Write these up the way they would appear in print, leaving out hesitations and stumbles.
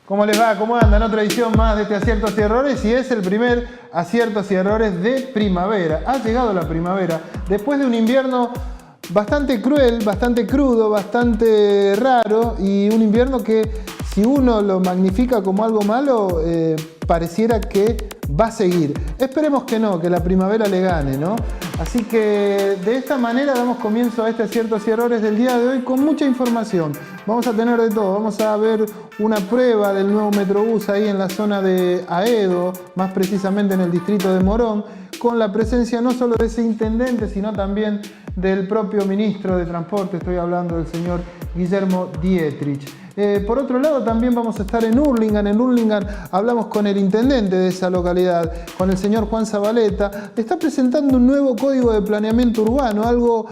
¿Cómo les va? ¿Cómo andan? Otra edición más de este Aciertos y Errores, y es el primer Aciertos y Errores de primavera. Ha llegado la primavera después de un invierno bastante cruel, bastante crudo, bastante raro, y un invierno que, si uno lo magnifica como algo malo, pareciera que va a seguir. Esperemos que no, que la primavera le gane, ¿no? Así que de esta manera damos comienzo a este Aciertos y Errores del día de hoy con mucha información. Vamos a tener de todo, vamos a ver una prueba del nuevo Metrobús ahí en la zona de Aedo, más precisamente en el distrito de Morón, con la presencia no solo de ese intendente, sino también del propio ministro de Transporte, estoy hablando del señor Guillermo Dietrich. Por otro lado, también vamos a estar en Hurlingham. En Hurlingham hablamos con el intendente de esa localidad, con el señor Juan Zabaleta. Está presentando un nuevo código de planeamiento urbano, algo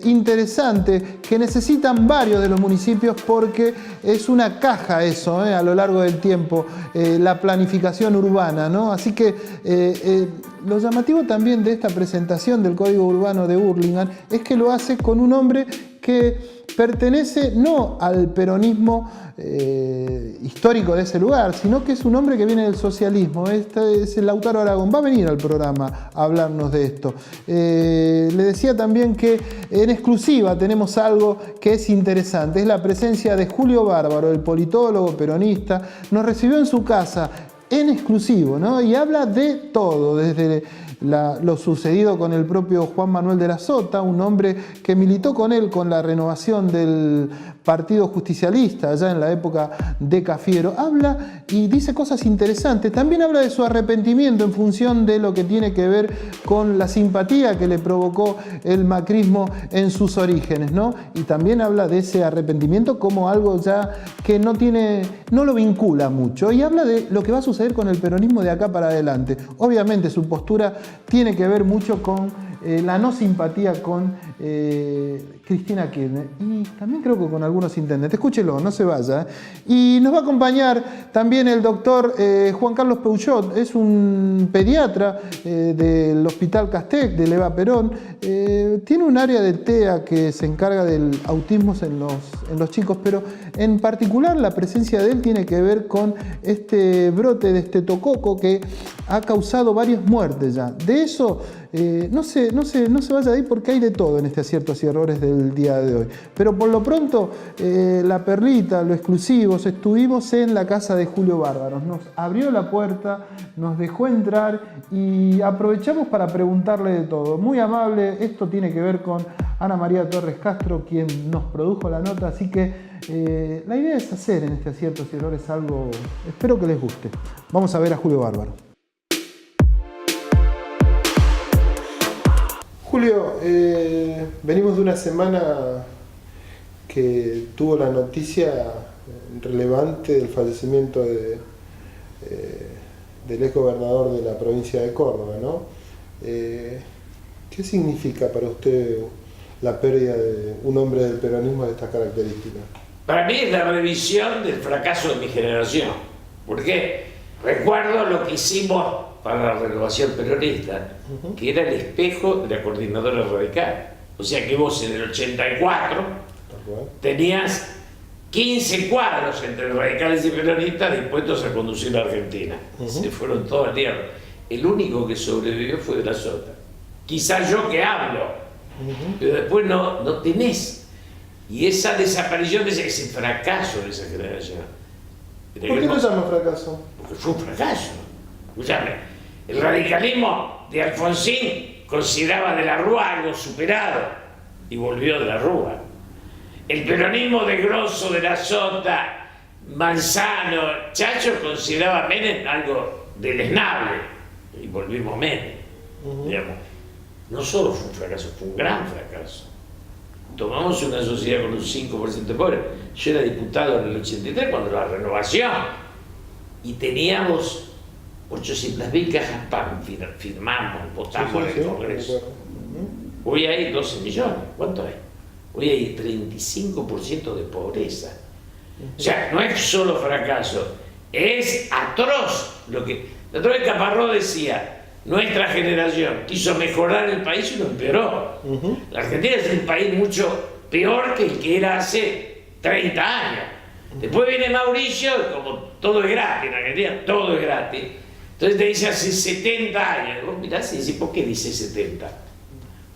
interesante que necesitan varios de los municipios, porque es una caja eso, a lo largo del tiempo, la planificación urbana, ¿no? Así que lo llamativo también de esta presentación del Código Urbano de Hurlingham es que lo hace con un hombre que pertenece no al peronismo histórico de ese lugar, sino que es un hombre que viene del socialismo. Este es el Lautaro Aragón. Va a venir al programa a hablarnos de esto. Le decía también que en exclusiva tenemos algo que es interesante. Es la presencia de Julio Bárbaro, el politólogo peronista. Nos recibió en su casa en exclusivo, ¿no? Y habla de todo, desde lo sucedido con el propio Juan Manuel de la Sota, un hombre que militó con él con la renovación del Partido Justicialista allá en la época de Cafiero. Habla y dice cosas interesantes. También habla de su arrepentimiento en función de lo que tiene que ver con la simpatía que le provocó el macrismo en sus orígenes, ¿no? Y también habla de ese arrepentimiento como algo ya que no lo vincula mucho. Y habla de lo que va a suceder con el peronismo de acá para adelante. Obviamente su postura tiene que ver mucho con la no simpatía con Cristina Kirchner, y también creo que con algunos intendentes. Escúchelo, no se vaya. Y nos va a acompañar también el doctor Juan Carlos Peugeot, es un pediatra del Hospital Castec, de Eva Perón. Tiene un área de TEA que se encarga del autismo en los chicos, pero en particular la presencia de él tiene que ver con este brote de estreptococo que ha causado varias muertes ya. De eso no se vaya de ahí, porque hay de todo en este Aciertos y Errores del día de hoy. Pero por lo pronto, la perlita, lo exclusivo, estuvimos en la casa de Julio Bárbaro. Nos abrió la puerta, nos dejó entrar y aprovechamos para preguntarle de todo. Muy amable, esto tiene que ver con Ana María Torres Castro, quien nos produjo la nota, así que la idea es hacer en este Aciertos y Errores algo, espero que les guste. Vamos a ver a Julio Bárbaro. Julio, venimos de una semana que tuvo la noticia relevante del fallecimiento del ex gobernador de la provincia de Córdoba, ¿no? ¿Qué significa para usted la pérdida de un hombre del peronismo de estas características? Para mí es la revisión del fracaso de mi generación, porque recuerdo lo que hicimos para la renovación peronista, que era el espejo de la coordinadora radical. O sea que vos en el 84 tenías 15 cuadros entre radicales y peronistas dispuestos a conducir la Argentina. Se fueron todos al diablo. El único que sobrevivió fue de la Sota. Quizás yo que hablo, pero después no tenés. Y esa desaparición, ese fracaso de esa generación. ¿Por qué lo llama fracaso? Porque fue un fracaso. Escuchame, el radicalismo de Alfonsín consideraba de la Rúa algo superado y volvió de la Rúa. El peronismo de Grosso, de la Sota, Manzano, Chacho consideraba a Menem algo deleznable y volvimos Menem. Digamos, no solo fue un fracaso, fue un gran fracaso. Tomamos una sociedad con un 5% de pobres. Yo era diputado en el 83 cuando la renovación, y teníamos 800.000 cajas PAN, firmamos, votamos en el Congreso. Hoy hay 12 millones, ¿cuánto hay? Hoy hay 35% de pobreza. O sea, no es solo fracaso, es atroz lo que... La otra vez Caparrós decía, nuestra generación quiso mejorar el país y lo empeoró. La Argentina es un país mucho peor que el que era hace 30 años. Después viene Mauricio, como todo es gratis, en Argentina todo es gratis. Entonces te dice hace 70 años, vos mirás y decís, ¿por qué dice 70?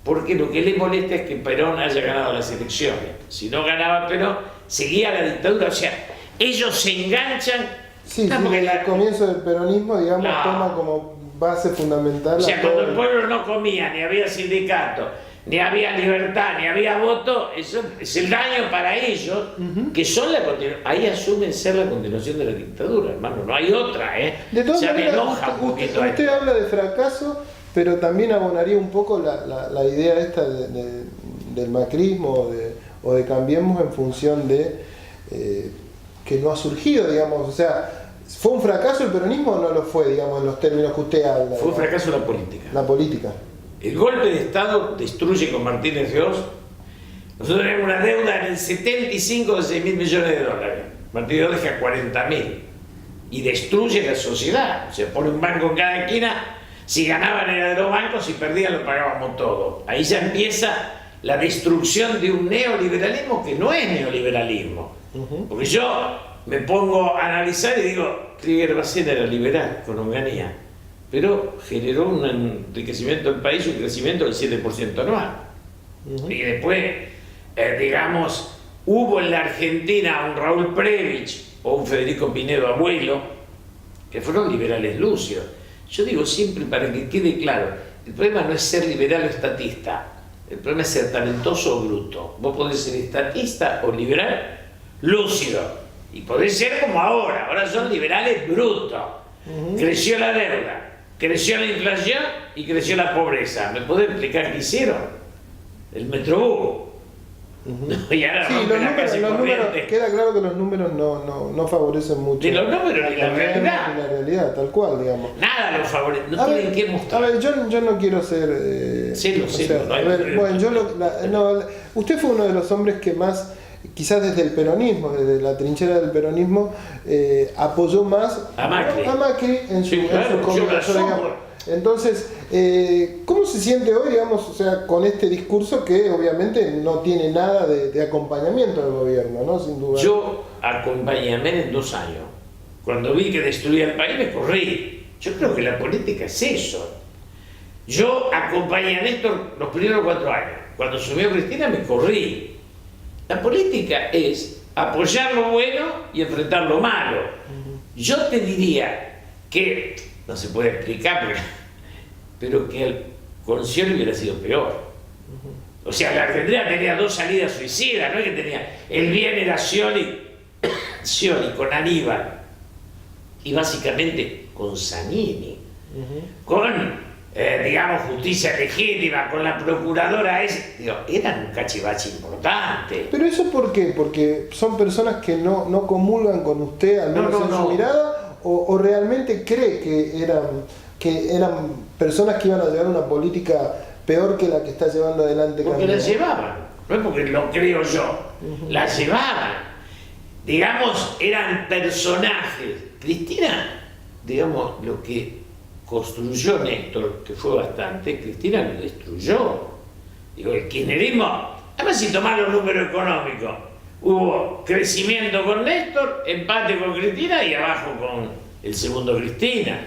Porque lo que le molesta es que Perón haya ganado las elecciones. Si no ganaba Perón, seguía la dictadura. O sea, ellos se enganchan. Sí, el comienzo del peronismo, digamos, toma como base fundamental. O sea, cuando el pueblo no comía, ni había sindicato, ni había libertad, ni había voto, eso es el daño para ellos, que son la continuación. Ahí asumen ser la continuación de la dictadura, hermano, no hay otra, ¿eh? De todas me maneras, enoja un poquito usted habla de fracaso, pero también abonaría un poco la idea esta del macrismo o de Cambiemos en función de que no ha surgido, digamos, o sea, ¿fue un fracaso el peronismo o no lo fue, digamos, en los términos que usted habla? Fue un fracaso la política. La política. El golpe de Estado destruye con Martínez Gross. Nosotros tenemos una deuda en el 75 de 6.000 millones de dólares. Martínez Gross deja 40.000 y destruye la sociedad. O sea, pone un banco en cada esquina. Si ganaban era de los bancos, si perdían lo pagábamos todo. Ahí ya empieza la destrucción de un neoliberalismo que no es neoliberalismo. Porque yo me pongo a analizar y digo, Trigger Bacena era liberal con Onganía, pero generó un enriquecimiento del país, un crecimiento del 7% anual. Y después, digamos, hubo en la Argentina un Raúl Previch o un Federico Pinedo Abuelo, que fueron liberales lucios. Yo digo siempre, para que quede claro, el problema no es ser liberal o estatista, el problema es ser talentoso o bruto. Vos podés ser estatista o liberal lúcido, y podés ser como ahora son liberales brutos. Creció la deuda, creció la inflación y creció la pobreza. ¿Me podés explicar qué hicieron? El Metrobús. Y ahora sí, los números, queda claro que los números no favorecen mucho. Ni los números ni la realidad. Ni la realidad, tal cual, digamos. Nada los favorece, no tienen que mostrar. A ver, yo no quiero ser... usted fue uno de los hombres que más, quizás desde el peronismo, desde la trinchera del peronismo, apoyó más a Macri en su comunicación, digamos. Entonces, ¿cómo se siente hoy, digamos, o sea, con este discurso que obviamente no tiene nada de acompañamiento del gobierno, ¿no? Sin duda. Yo acompañé a Menem 2 años. Cuando vi que destruía el país me corrí. Yo creo que la política es eso. Yo acompañé a Néstor los primeros 4 años. Cuando subió Cristina me corrí. La política es apoyar lo bueno y enfrentar lo malo. Yo te diría que, no se puede explicar, pero que con Scioli hubiera sido peor. O sea, la Argentina tenía 2 salidas suicidas, no es que tenía. El bien era Scioli con Aníbal y básicamente con Zanini, con, digamos, justicia legítima, con la procuradora eran un cachivache importante. ¿Pero eso por qué? ¿Porque son personas que no comulgan con usted, al menos en su mirada? ¿O realmente cree que eran personas que iban a llevar una política peor que la que está llevando adelante Porque Cambiemos? la llevaban, no es porque lo creo yo, la llevaban. Digamos, eran personajes. Cristina, digamos, lo que construyó Néstor, que fue bastante, Cristina lo destruyó. Digo, el kirchnerismo, además si tomás los números económicos, hubo crecimiento con Néstor, empate con Cristina y abajo con el segundo Cristina.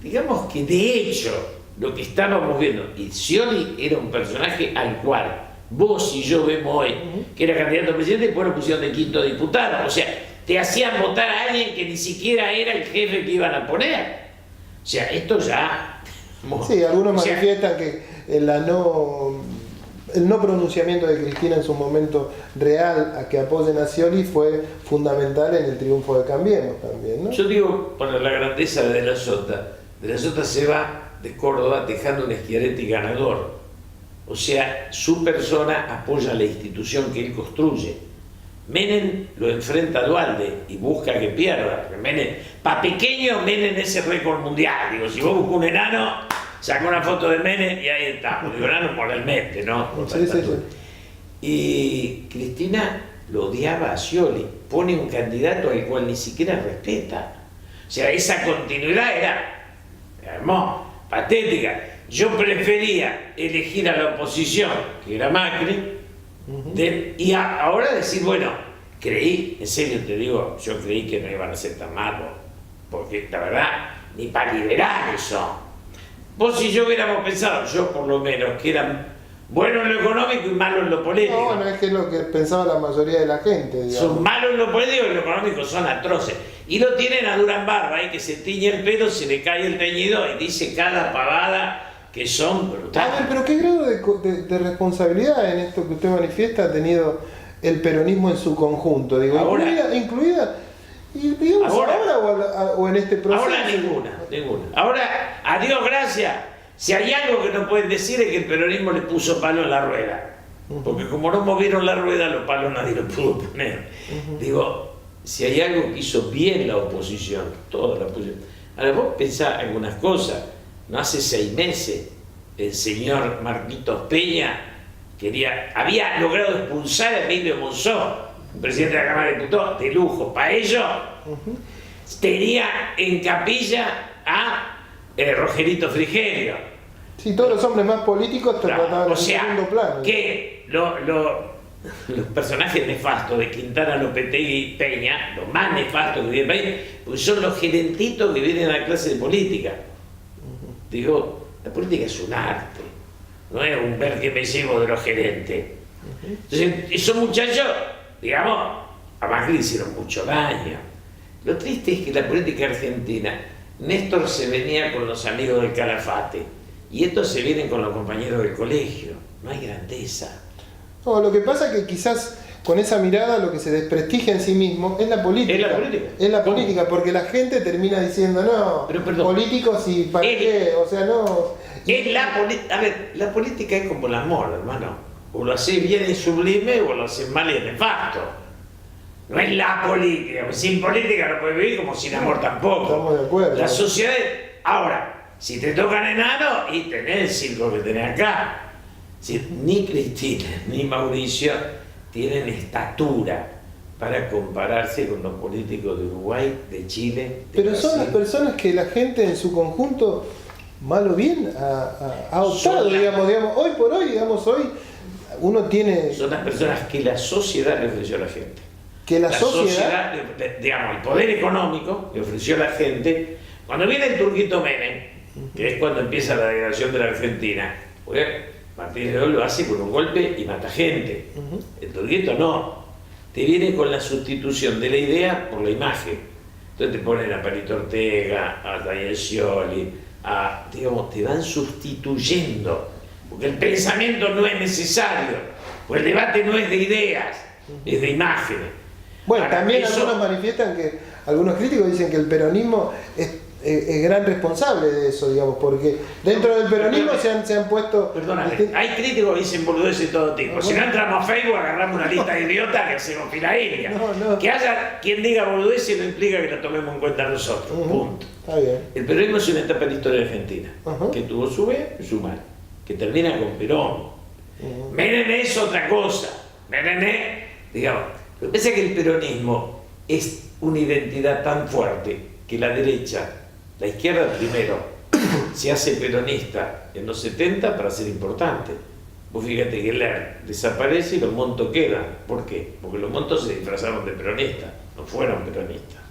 Digamos que de hecho, lo que estábamos viendo, y Scioli era un personaje al cual vos y yo vemos hoy, que era candidato a presidente y después lo pusieron de 5º diputado. O sea, te hacían votar a alguien que ni siquiera era el jefe que iban a poner. O sea, esto ya... Sí, algunos manifiestan que el no pronunciamiento de Cristina en su momento real a que apoyen a Scioli fue fundamental en el triunfo de Cambiemos también, ¿no? Yo digo, para la grandeza de la Sota se va de Córdoba dejando un Schiaretti ganador. O sea, su persona apoya la institución que él construye. Menem lo enfrenta a Duhalde y busca que pierda. Para pequeño, Menem es el récord mundial. Digo, si vos buscas un enano, saca una foto de Menem y ahí está. Digo, enano moralmente, ¿no? Sí. Y Cristina lo odiaba a Scioli. Pone un candidato al cual ni siquiera respeta. O sea, esa continuidad era patética. Yo prefería elegir a la oposición, que era Macri, y ahora decir, bueno, creí, en serio te digo, yo creí que no iban a ser tan malos, porque la verdad, ni para liberar eso. Vos y yo hubiéramos pensado, yo por lo menos, que eran buenos en lo económico y malos en lo político. No, no es que es lo que pensaba la mayoría de la gente, digamos. Son malos en lo político y en lo económico son atroces. Y lo tienen a Durán Barba, que se tiñe el pelo, se le cae el teñido y dice cada pavada que son brutales. A ver, pero ¿qué grado de responsabilidad en esto que usted manifiesta ha tenido el peronismo en su conjunto? Digo, Ahora, incluida y digamos ahora o en este proceso. Ahora ninguna. Ahora, a Dios gracias, si hay algo que no pueden decir es que el peronismo le puso palo en la rueda. Porque como no movieron la rueda, los palos nadie los pudo poner. Digo, si hay algo que hizo bien la oposición, toda la oposición. Ahora vos pensás algunas cosas. No hace 6 meses el señor Marquitos Peña había logrado expulsar a Emilio Monzó, un presidente de la Cámara de Diputados, de lujo. Para ello, tenía en capilla a Rogerito Frigerio. Sí, todos los hombres más políticos trataban en segundo plano. Que los personajes nefastos de Quintana, Lopetegui y Peña, los más nefastos que viven en el país, pues son los gerentitos que vienen a la clase de política. Digo, la política es un arte, no es un ver que me llevo de los gerentes. Entonces, esos muchachos, digamos, a Macri le hicieron mucho daño. Lo triste es que la política argentina, Néstor se venía con los amigos del Calafate, y estos se vienen con los compañeros del colegio. No hay grandeza. No, lo que pasa es que quizás con esa mirada lo que se desprestigia en sí mismo es la política. ¿Es la política? Es la política, porque la gente termina diciendo, no, pero, perdón, políticos y para qué, o sea, no. A ver, la política es como el amor, hermano. O lo haces bien y sublime o lo haces mal y nefasto. No es la política. Sin política no puedes vivir, como sin amor tampoco. Estamos de acuerdo. La sociedad. Ahora, si te tocan enanos y tenés el circo que tenés acá. Si, ni Cristina ni Mauricio tienen estatura para compararse con los políticos de Uruguay, de Chile, de Pero Brasil. son las personas que la gente en su conjunto, mal o bien, ha optado, digamos, hoy por hoy, hoy uno tiene... Son las personas que la sociedad le ofreció a la gente. Que la sociedad digamos, el poder económico le ofreció a la gente. Cuando viene el Turquito Menem, que es cuando empieza la degradación de la Argentina, pues Martínez de Oll lo hace con un golpe y mata gente. El Turquito no. Te viene con la sustitución de la idea por la imagen. Entonces te ponen a Palito Ortega, a Daniel Scioli, digamos, te van sustituyendo. Porque el pensamiento no es necesario. Pues el debate no es de ideas, es de imágenes. Bueno, Ahora, también eso... algunos manifiestan que, algunos críticos dicen que el peronismo es gran responsable de eso, digamos, porque dentro del peronismo se han puesto... Perdóname, hay críticos que dicen boludeces de todo tipo. Si no entramos a Facebook, agarramos una lista de idiotas que hacemos fila india. No. Que haya quien diga boludeces no implica que la tomemos en cuenta nosotros. Punto. Está bien. El peronismo es una etapa en la historia argentina, que tuvo su bien y su mal, que termina con Perón. Menem es otra cosa. Menem es, digamos, lo que pasa es que el peronismo es una identidad tan fuerte que la derecha, la izquierda primero, se hace peronista en los 70 para ser importante. Vos fíjate que Ler desaparece y los Montos quedan. ¿Por qué? Porque los Montos se disfrazaron de peronistas, no fueron peronistas.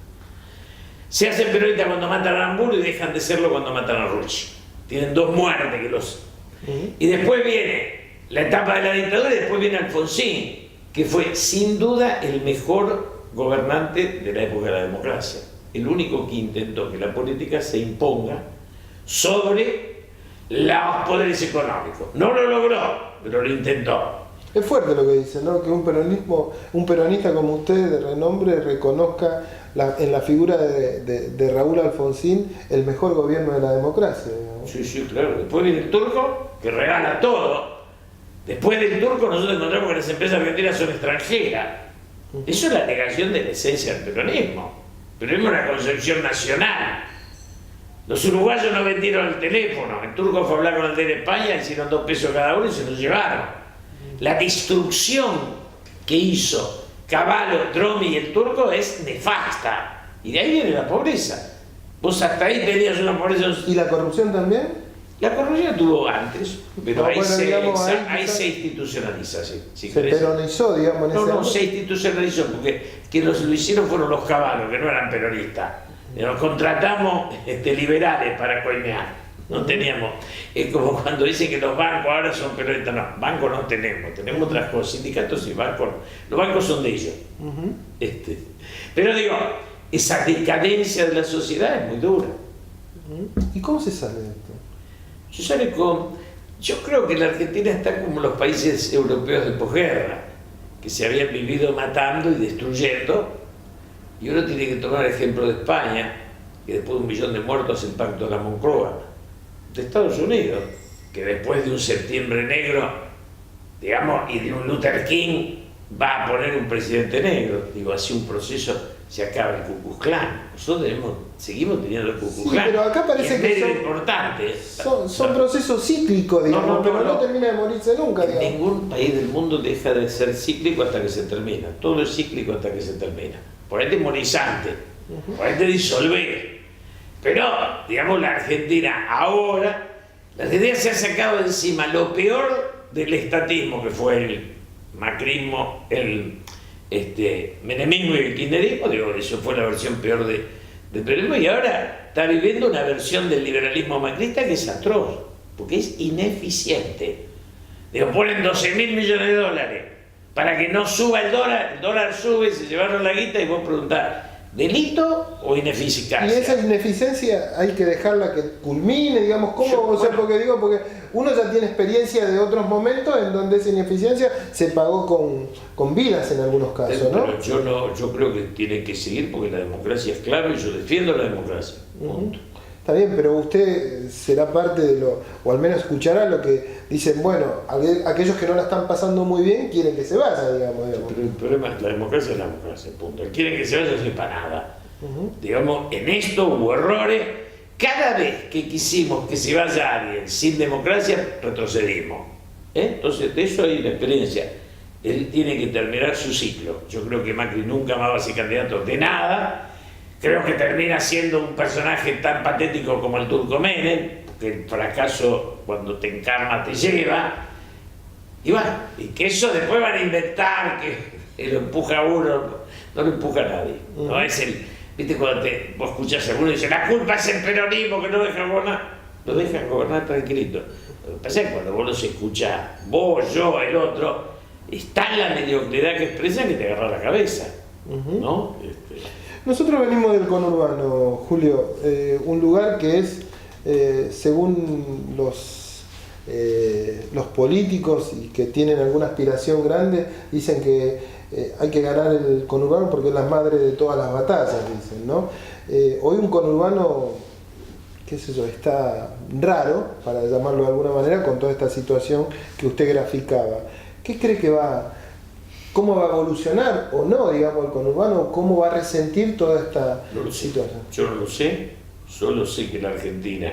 Se hacen peronistas cuando matan a Aramburu y dejan de serlo cuando matan a Ruch. Tienen 2 muertes que los... Y después viene la etapa de la dictadura y después viene Alfonsín, que fue sin duda el mejor gobernante de la época de la democracia. El único que intentó que la política se imponga sobre los poderes económicos. No lo logró, pero lo intentó. Es fuerte lo que dice, ¿no? Que un peronista como usted de renombre reconozca en la figura de Raúl Alfonsín el mejor gobierno de la democracia, digamos. Sí, claro. Después viene el turco, que regala todo. Después del turco nosotros encontramos que las empresas argentinas son extranjeras. Eso es la negación de la esencia del peronismo. El peronismo es una concepción nacional. Los uruguayos no vendieron el teléfono. El turco fue a hablar con el de España, hicieron 2 pesos cada uno y se los llevaron. La destrucción que hizo Cavallo, Dromi y el turco es nefasta. Y de ahí viene la pobreza. Vos hasta ahí tenías una pobreza... ¿Y la corrupción también? La corrupción tuvo antes, pero No, ahí, bueno, digamos, ahí quizás se institucionaliza. Si se querés. peronizó, digamos, en ese No, momento. se institucionalizó, porque quienes lo hicieron fueron los caballos, que no eran peronistas. Nos contratamos liberales para coimear. No teníamos. Es como cuando dicen que los bancos ahora son peronistas. No, bancos no tenemos otras cosas. Sindicatos y bancos. Los bancos son de ellos. Pero digo, esa decadencia de la sociedad es muy dura. ¿Y cómo se sale de esto? Yo creo que la Argentina está como los países europeos de posguerra, que se habían vivido matando y destruyendo, y uno tiene que tomar el ejemplo de España, que después de 1 millón de muertos hace el pacto de la Moncloa, de Estados Unidos, que después de un septiembre negro, digamos, y de un Luther King, va a poner un presidente negro. Digo, así un proceso, se acaba el Ku Klux Klan. Nosotros seguimos teniendo el Ku Klux Klan. Sí, pero acá parece es que medio son, importante. son procesos cíclicos, digamos, pero no termina de morirse nunca, digamos. Ningún país del mundo deja de ser cíclico hasta que se termina. Todo es cíclico hasta que se termina. Por ahí te morís antes, por ahí te disolvés. Pero, digamos, la Argentina se ha sacado de encima lo peor del estatismo, que fue el macrismo, el menemismo y el kirchnerismo. Digo, eso fue la versión peor del peronismo, y ahora está viviendo una versión del liberalismo macrista que es atroz, porque es ineficiente. Digo, ponen 12.000 millones de dólares para que no suba el dólar sube, se llevaron la guita, y vos preguntás, ¿delito o ineficacia? Y esa ineficiencia hay que dejarla que culmine, digamos, ¿cómo? O sea, porque uno ya tiene experiencia de otros momentos en donde esa ineficiencia se pagó con vidas en algunos casos, ¿no? Pero yo creo que tiene que seguir, porque la democracia es clave y yo defiendo la democracia. Punto. Está bien, pero usted será parte de o al menos escuchará lo que dicen, bueno, aquellos que no la están pasando muy bien quieren que se vaya, digamos. Pero el problema es la democracia, punto. El quieren que se vaya, no sepa nada. Digamos, en esto hubo errores. Cada vez que quisimos que se vaya alguien sin democracia, retrocedimos. Entonces, de eso hay una experiencia. Él tiene que terminar su ciclo. Yo creo que Macri nunca más va a ser candidato de nada. Creo que termina siendo un personaje tan patético como el Turco Menem, que el fracaso cuando te encarna te lleva. Y bueno, y que eso después van a inventar que lo empuja a uno, no lo empuja a nadie. No es viste cuando vos escuchás a alguno y dice, la culpa es el peronismo que no deja gobernar. Lo dejan gobernar tranquilito. Lo que pasa es que cuando vos los escuchás, vos, yo, el otro, está en la mediocridad que expresan y te agarra la cabeza. ¿No? Nosotros venimos del conurbano, Julio, un lugar que es, según los políticos y que tienen alguna aspiración grande, dicen que hay que ganar el conurbano porque es la madre de todas las batallas, dicen, ¿no? Hoy un conurbano, qué sé yo, está raro, para llamarlo de alguna manera, con toda esta situación que usted graficaba. ¿Qué cree que cómo va a evolucionar o no, digamos, el conurbano? ¿Cómo va a resentir toda esta situación? Yo no lo sé, solo sé que la Argentina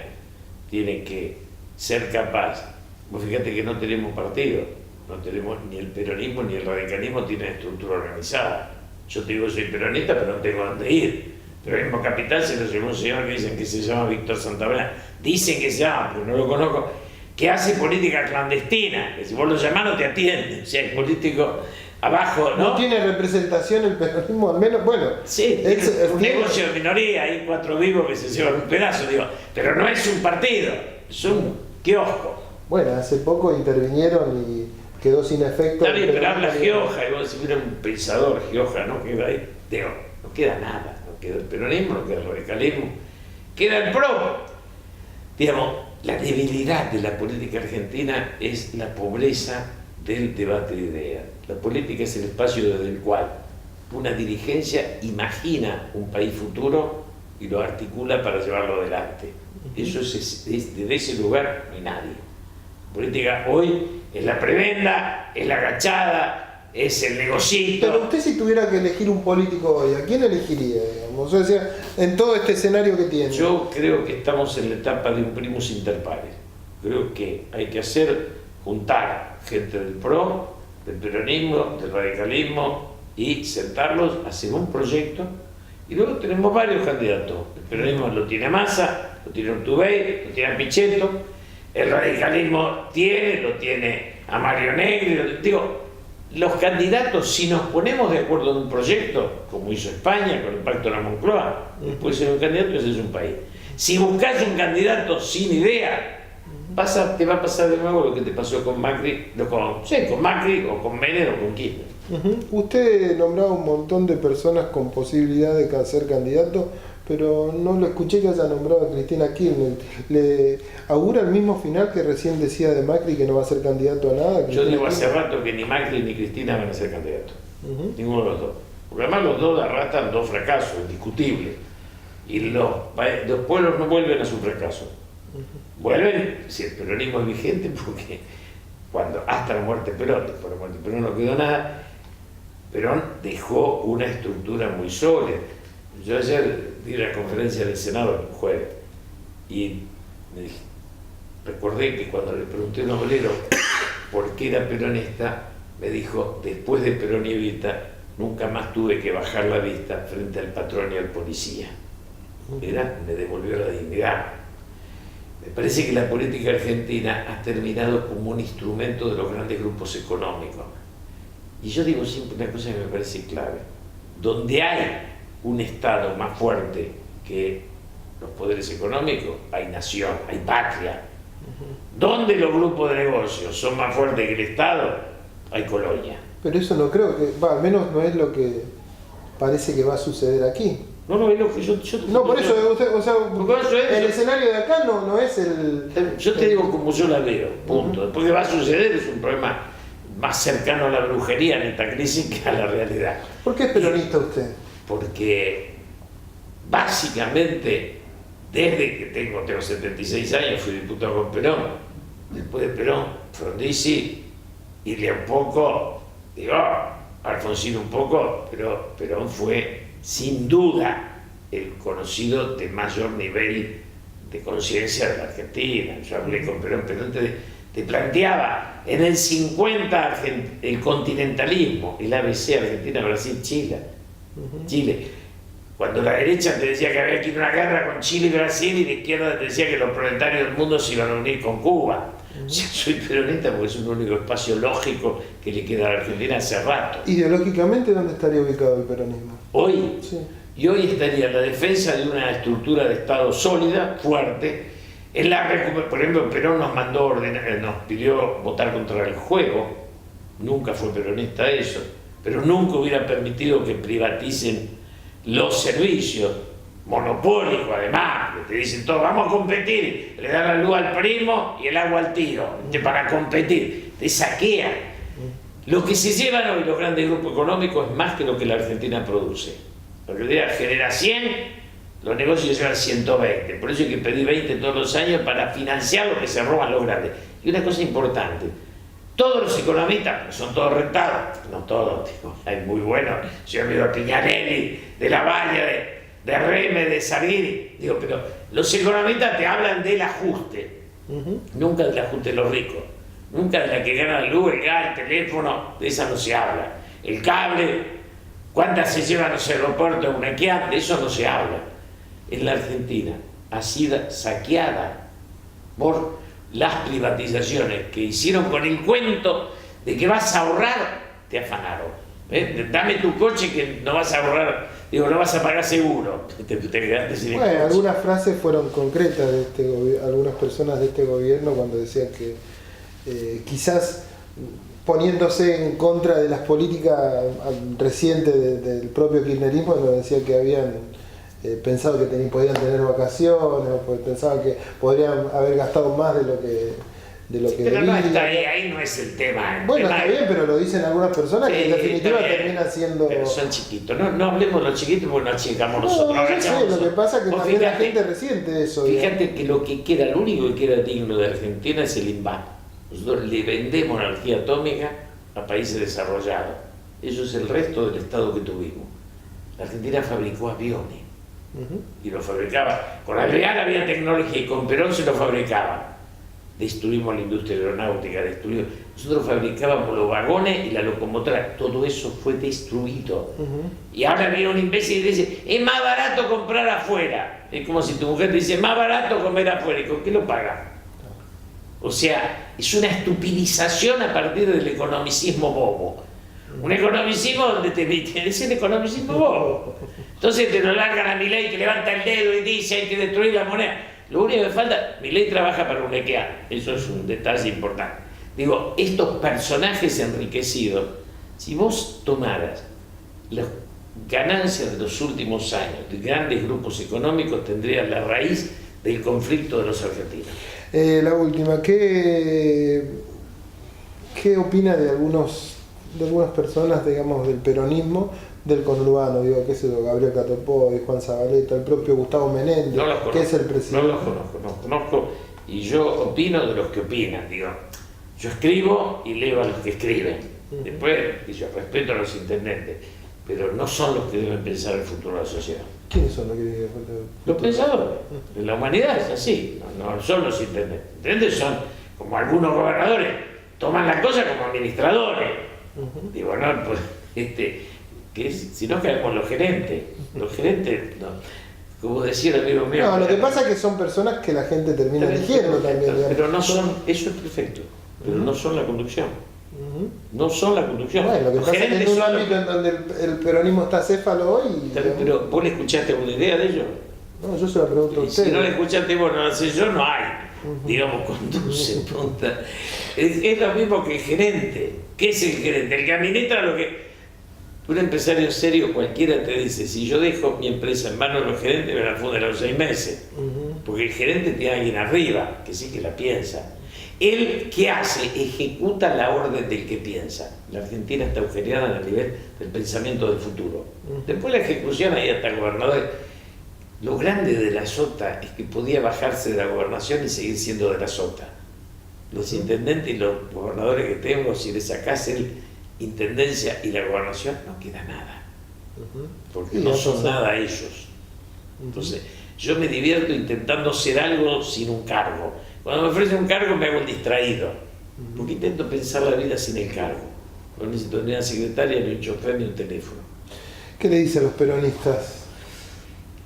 tiene que ser capaz. Vos fíjate que no tenemos partido, no tenemos ni el peronismo ni el radicalismo tienen estructura organizada. Yo te digo, soy peronista, pero no tengo dónde ir. Peronismo Capital se lo llevó un señor que dicen que se llama Víctor Santaolalla. Dicen que se llama, pero no lo conozco, que hace política clandestina, que si vos lo llamás no te atienden. O sea, el político abajo, ¿no? No tiene representación el peronismo, al menos, bueno. Sí, es un negocio de minoría, hay 4 vivos que se llevan un pedazo, digo, pero no es un partido, es un kiosco. Bueno, hace poco intervinieron y quedó sin efecto. Está bien, pero habla Gioja, y vos decís, mira, un pensador, Gioja, no queda ahí, digo, no queda nada, no queda el peronismo, no queda el radicalismo, queda el PRO. Digamos, la debilidad de la política argentina es la pobreza del debate de ideas. La política es el espacio desde el cual una dirigencia imagina un país futuro y lo articula para llevarlo adelante. Eso desde ese lugar no hay nadie. La política hoy es la prebenda, es la agachada, es el negocito. Pero usted, si tuviera que elegir un político hoy, ¿a quién elegiría, digamos? O sea, en todo este escenario que tiene. Yo creo que estamos en la etapa de un primus inter pares. Creo que hay que juntar gente del PRO, del peronismo, del radicalismo, y sentarlos, hacer un proyecto, y luego tenemos varios candidatos. El peronismo lo tiene Massa, lo tiene Urtubey, lo tiene Pichetto, El radicalismo lo tiene a Mario Negri. Digo, los candidatos, si nos ponemos de acuerdo en un proyecto, como hizo España con el Pacto de la Moncloa, puede ser un candidato y ese es un país. Si buscas un candidato sin idea, te va a pasar de nuevo lo que te pasó con Macri, con Macri o con Menem o con Kirchner. Usted nombraba un montón de personas con posibilidad de ser candidato, pero no lo escuché que haya nombrado a Cristina Kirchner. ¿Le augura el mismo final que recién decía de Macri, que no va a ser candidato a nada? Yo digo hace rato que ni Macri ni Cristina van a ser candidatos. Ninguno de los dos. Porque además los dos arrastran dos fracasos indiscutibles. Y los pueblos no vuelven a su fracaso. Vuelven si el peronismo es vigente, porque hasta la muerte de Perón, después de la muerte de Perón no quedó nada. Perón dejó una estructura muy sólida. Yo ayer di la conferencia del Senado el jueves y recordé que cuando le pregunté a un obrero por qué era peronista, me dijo: después de Perón y Evita nunca más tuve que bajar la vista frente al patrón y al policía. Me devolvió la dignidad. Me parece que la política argentina ha terminado como un instrumento de los grandes grupos económicos. Y yo digo siempre una cosa que me parece clave: donde hay un Estado más fuerte que los poderes económicos, hay nación, hay patria. Donde los grupos de negocios son más fuertes que el Estado, hay colonia. Pero eso no creo que, al menos no es lo que parece que va a suceder aquí. No, es lo que yo no, por eso, el escenario de acá no es el... Yo te digo como yo la veo, punto. Después que va a suceder es un problema más cercano a la brujería en esta crisis que a la realidad. ¿Por qué es peronista usted? Porque básicamente desde que tengo 76 años fui diputado con Perón. Después de Perón, Frondizi, Ilia un poco, Alfonsín un poco, pero Perón fue sin duda el conocido de mayor nivel de conciencia de la Argentina. Yo hablé con Perón te planteaba en el 50 el continentalismo, el ABC, Argentina, Brasil, Chile. Cuando la derecha te decía que había que ir a una guerra con Chile y Brasil, y la izquierda te decía que los proletarios del mundo se iban a unir con Cuba. O sea, soy peronista porque es un único espacio lógico que le queda a la Argentina hace rato. ¿Ideológicamente dónde estaría ubicado el peronismo? Hoy, sí. Y hoy estaría en la defensa de una estructura de Estado sólida, fuerte. Por ejemplo, Perón nos pidió votar contra el juego. Nunca fue peronista eso, pero nunca hubiera permitido que privaticen los servicios, monopólicos además, que te dicen todo, vamos a competir, le dan la luz al primo y el agua al tío, para competir, te saquean. Lo que se llevan hoy los grandes grupos económicos es más que lo que la Argentina produce. La Argentina genera 100, los negocios llevan 120, por eso hay que pedir 20 todos los años para financiar lo que se roban los grandes. Y una cosa importante: todos los economistas son todos rentados, no todos, hay muy buenos. Yo he oído a Piñanelli, de La Valle, de Reme, de Salvini, pero los economistas te hablan del ajuste, nunca del ajuste de los ricos, nunca de la que gana la luz, el gas, el teléfono, de esa no se habla. El cable, cuántas se llevan a los aeropuertos, una equidad, de eso no se habla. En la Argentina ha sido saqueada por las privatizaciones que hicieron con el cuento de que vas a ahorrar, te afanaron. Dame tu coche que no vas a ahorrar, no vas a pagar seguro. Te quedaste sin bueno, algunas frases fueron concretas de algunas personas de este gobierno cuando decían que quizás poniéndose en contra de las políticas recientes del propio kirchnerismo, nos decía que habían pensado que podían tener vacaciones, o pensaban que podrían haber gastado más de lo que pero no está ahí no es el tema. Bueno, está bien, pero lo dicen algunas personas que en definitiva terminan siendo... Pero son chiquitos, no hablemos de los chiquitos porque nos achicamos nosotros. Lo que pasa es que también la gente resiente eso. Fíjate que lo único que queda digno de Argentina es el INVAP. Nosotros le vendemos energía atómica a países desarrollados. Eso es el resto del Estado que tuvimos. La Argentina fabricó aviones. Y lo fabricaba. Con Alvear había tecnología y con Perón se lo fabricaba. Destruimos la industria aeronáutica, nosotros fabricábamos los vagones y la locomotora, todo eso fue destruido. Y ahora viene un imbécil y dice, es más barato comprar afuera. Es como si tu mujer te dice, más barato comer afuera. ¿Y con qué lo paga? O sea, es una estupidización a partir del economicismo bobo. Un economicismo donde te es el economicismo bobo. Entonces te lo largan a Milei, que levanta el dedo y dice hay que destruir la moneda. Lo único que falta, Milei trabaja para Unequear, eso es un detalle importante. Digo, estos personajes enriquecidos, si vos tomaras las ganancias de los últimos años de grandes grupos económicos, tendrías la raíz del conflicto de los argentinos. La última, ¿qué opina de algunas personas, digamos, del peronismo, del conurbano? Digo, qué sé yo, Gabriel Catopoy, Juan Zabaleta, el propio Gustavo Menéndez, que es el presidente. No los conozco, y yo opino de los que opinan, digo. Yo escribo y leo a los que escriben. Después, yo respeto a los intendentes, pero no son los que deben pensar el futuro de la sociedad. ¿Quiénes son los que deben? Los pensadores. En la humanidad es así, no son los intendentes. Intendentes son como algunos gobernadores, toman la cosa como administradores. Digo, no, pues, si no caemos los gerentes. Los gerentes, no. Como decía el amigo mío. No, lo que pasa es que son personas que la gente termina eligiendo también. Pero no son, eso es perfecto, pero no son la conducción. No son la conducción. Bueno, lo que pasa es que en un ámbito en donde el peronismo está céfalo hoy. Pero vos le escuchaste alguna idea de ellos. No, yo se la pregunto a usted. Si no le escuchaste vos, no la sé yo, no hay. Digamos, conduce, punta. Es lo mismo que el gerente. ¿Qué es el gerente? El que administra lo que. Un empresario serio cualquiera te dice, si yo dejo mi empresa en manos de los gerentes, me la funden a los 6 meses. Porque el gerente tiene a alguien arriba, que sí que la piensa. Él, ¿qué hace? Ejecuta la orden del que piensa. La Argentina está agujereada a nivel del pensamiento del futuro. Después la ejecución, ahí hasta el gobernador. Lo grande de la Sota es que podía bajarse de la gobernación y seguir siendo de la Sota. Los intendentes y los gobernadores que tengo, si les sacás el intendencia y la gobernación, no queda nada. Porque no son nada ellos. Entonces, yo me divierto intentando ser algo sin un cargo. Cuando me ofrecen un cargo me hago el distraído, porque intento pensar la vida sin el cargo. No necesito ni una secretaria, ni un chofer, ni un teléfono. ¿Qué le dicen los peronistas?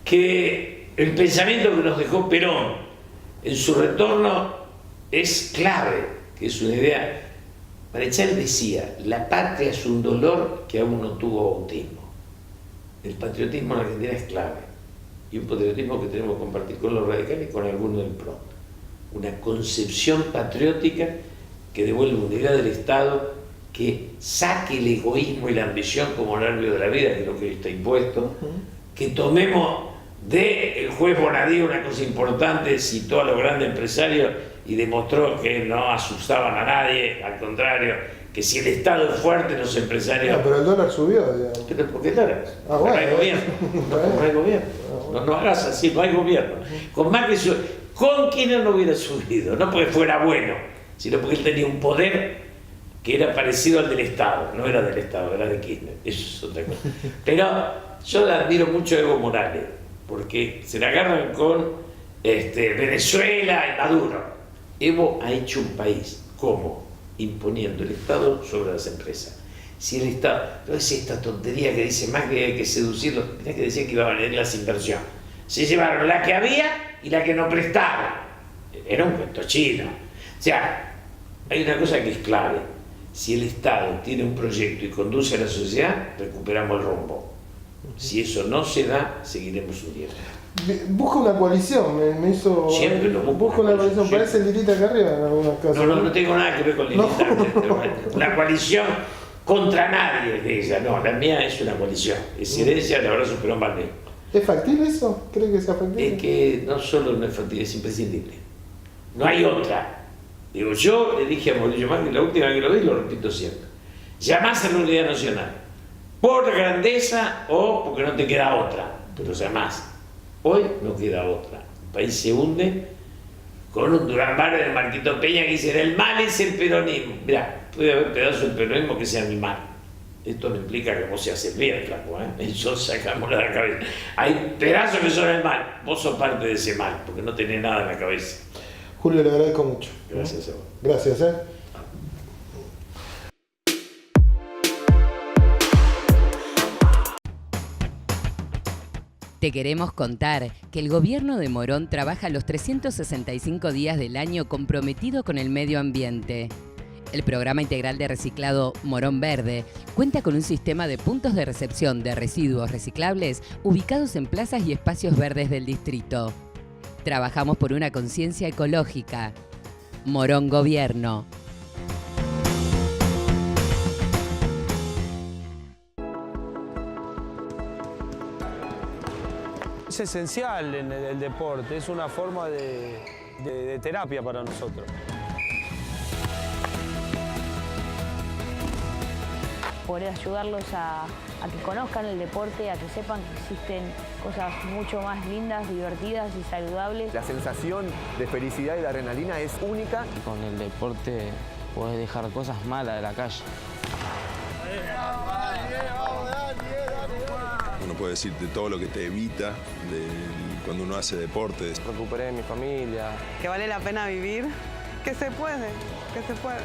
Que el pensamiento que nos dejó Perón en su retorno es clave, que es una idea. Marechal decía, la patria es un dolor que aún no tuvo bautismo. El patriotismo en la Argentina es clave, y un patriotismo que tenemos que compartir con los radicales y con algunos del PRO. Una concepción patriótica que devuelva unidad del Estado, que saque el egoísmo y la ambición como nervio de la vida, que es lo que está impuesto, que tomemos del juez Bonadío una cosa importante, citó a los grandes empresarios y demostró que no asustaban a nadie, al contrario, que si el Estado es fuerte, los empresarios... No, pero el dólar subió, digamos. Pero ¿por qué el dólar? Bueno, no hay gobierno. No hay gobierno. No hagas así, no hay gobierno. Con más que con quienes no hubiera subido, no porque fuera bueno, sino porque él tenía un poder que era parecido al del Estado, no era del Estado, era de Kirchner, eso es otra cosa. Pero yo admiro mucho a Evo Morales, porque se la agarran con Venezuela y Maduro. Evo ha hecho un país, ¿cómo? Imponiendo el Estado sobre las empresas. Si el Estado, no es esta tontería que dice más que hay que seducirlo, mirá que decía que iba a valer las inversiones. Se llevaron la que había y la que no prestaba. Era un cuento chino. O sea, hay una cosa que es clave. Si el Estado tiene un proyecto y conduce a la sociedad, recuperamos el rumbo. Si eso no se da, seguiremos hundiendo. Busca una coalición, me hizo... Siempre lo busca una coalición, parece Lilita acá arriba en algunos casos. No tengo nada que ver con Lilita. Una coalición contra nadie de ella. No, la mía es una coalición. Es herencia del abrazo Perón Valdés. ¿Es factible eso? ¿Cree que sea factible? Es que no solo no es factible, es imprescindible. No hay otra. Digo, yo le dije a Mauricio Macri, la última que lo vi, lo repito siempre. Llamás a la unidad nacional. Por grandeza o porque no te queda otra. Pero llamás. Hoy no queda otra. El país se hunde con un Durán Barrio de Marquito Peña que dice, el mal es el peronismo. Mirá, puede haber pedazos del peronismo que sean el mal. Esto no implica que vos seas el bien, flaco, Eso sacamos de la cabeza. Hay pedazos que son el mal. Vos sos parte de ese mal, porque no tenés nada en la cabeza. Julio, le agradezco mucho. Gracias a vos. Gracias, Te queremos contar que el gobierno de Morón trabaja los 365 días del año comprometido con el medio ambiente. El programa integral de reciclado Morón Verde cuenta con un sistema de puntos de recepción de residuos reciclables ubicados en plazas y espacios verdes del distrito. Trabajamos por una conciencia ecológica. Morón Gobierno. Es esencial en el deporte, es una forma de terapia para nosotros. Poder ayudarlos a que conozcan el deporte, a que sepan que existen cosas mucho más lindas, divertidas y saludables. La sensación de felicidad y de adrenalina es única. Con el deporte podés dejar cosas malas de la calle. Uno puede decirte todo lo que te evita cuando uno hace deporte. Recuperé mi familia. Que vale la pena vivir, que se puede, que se puede.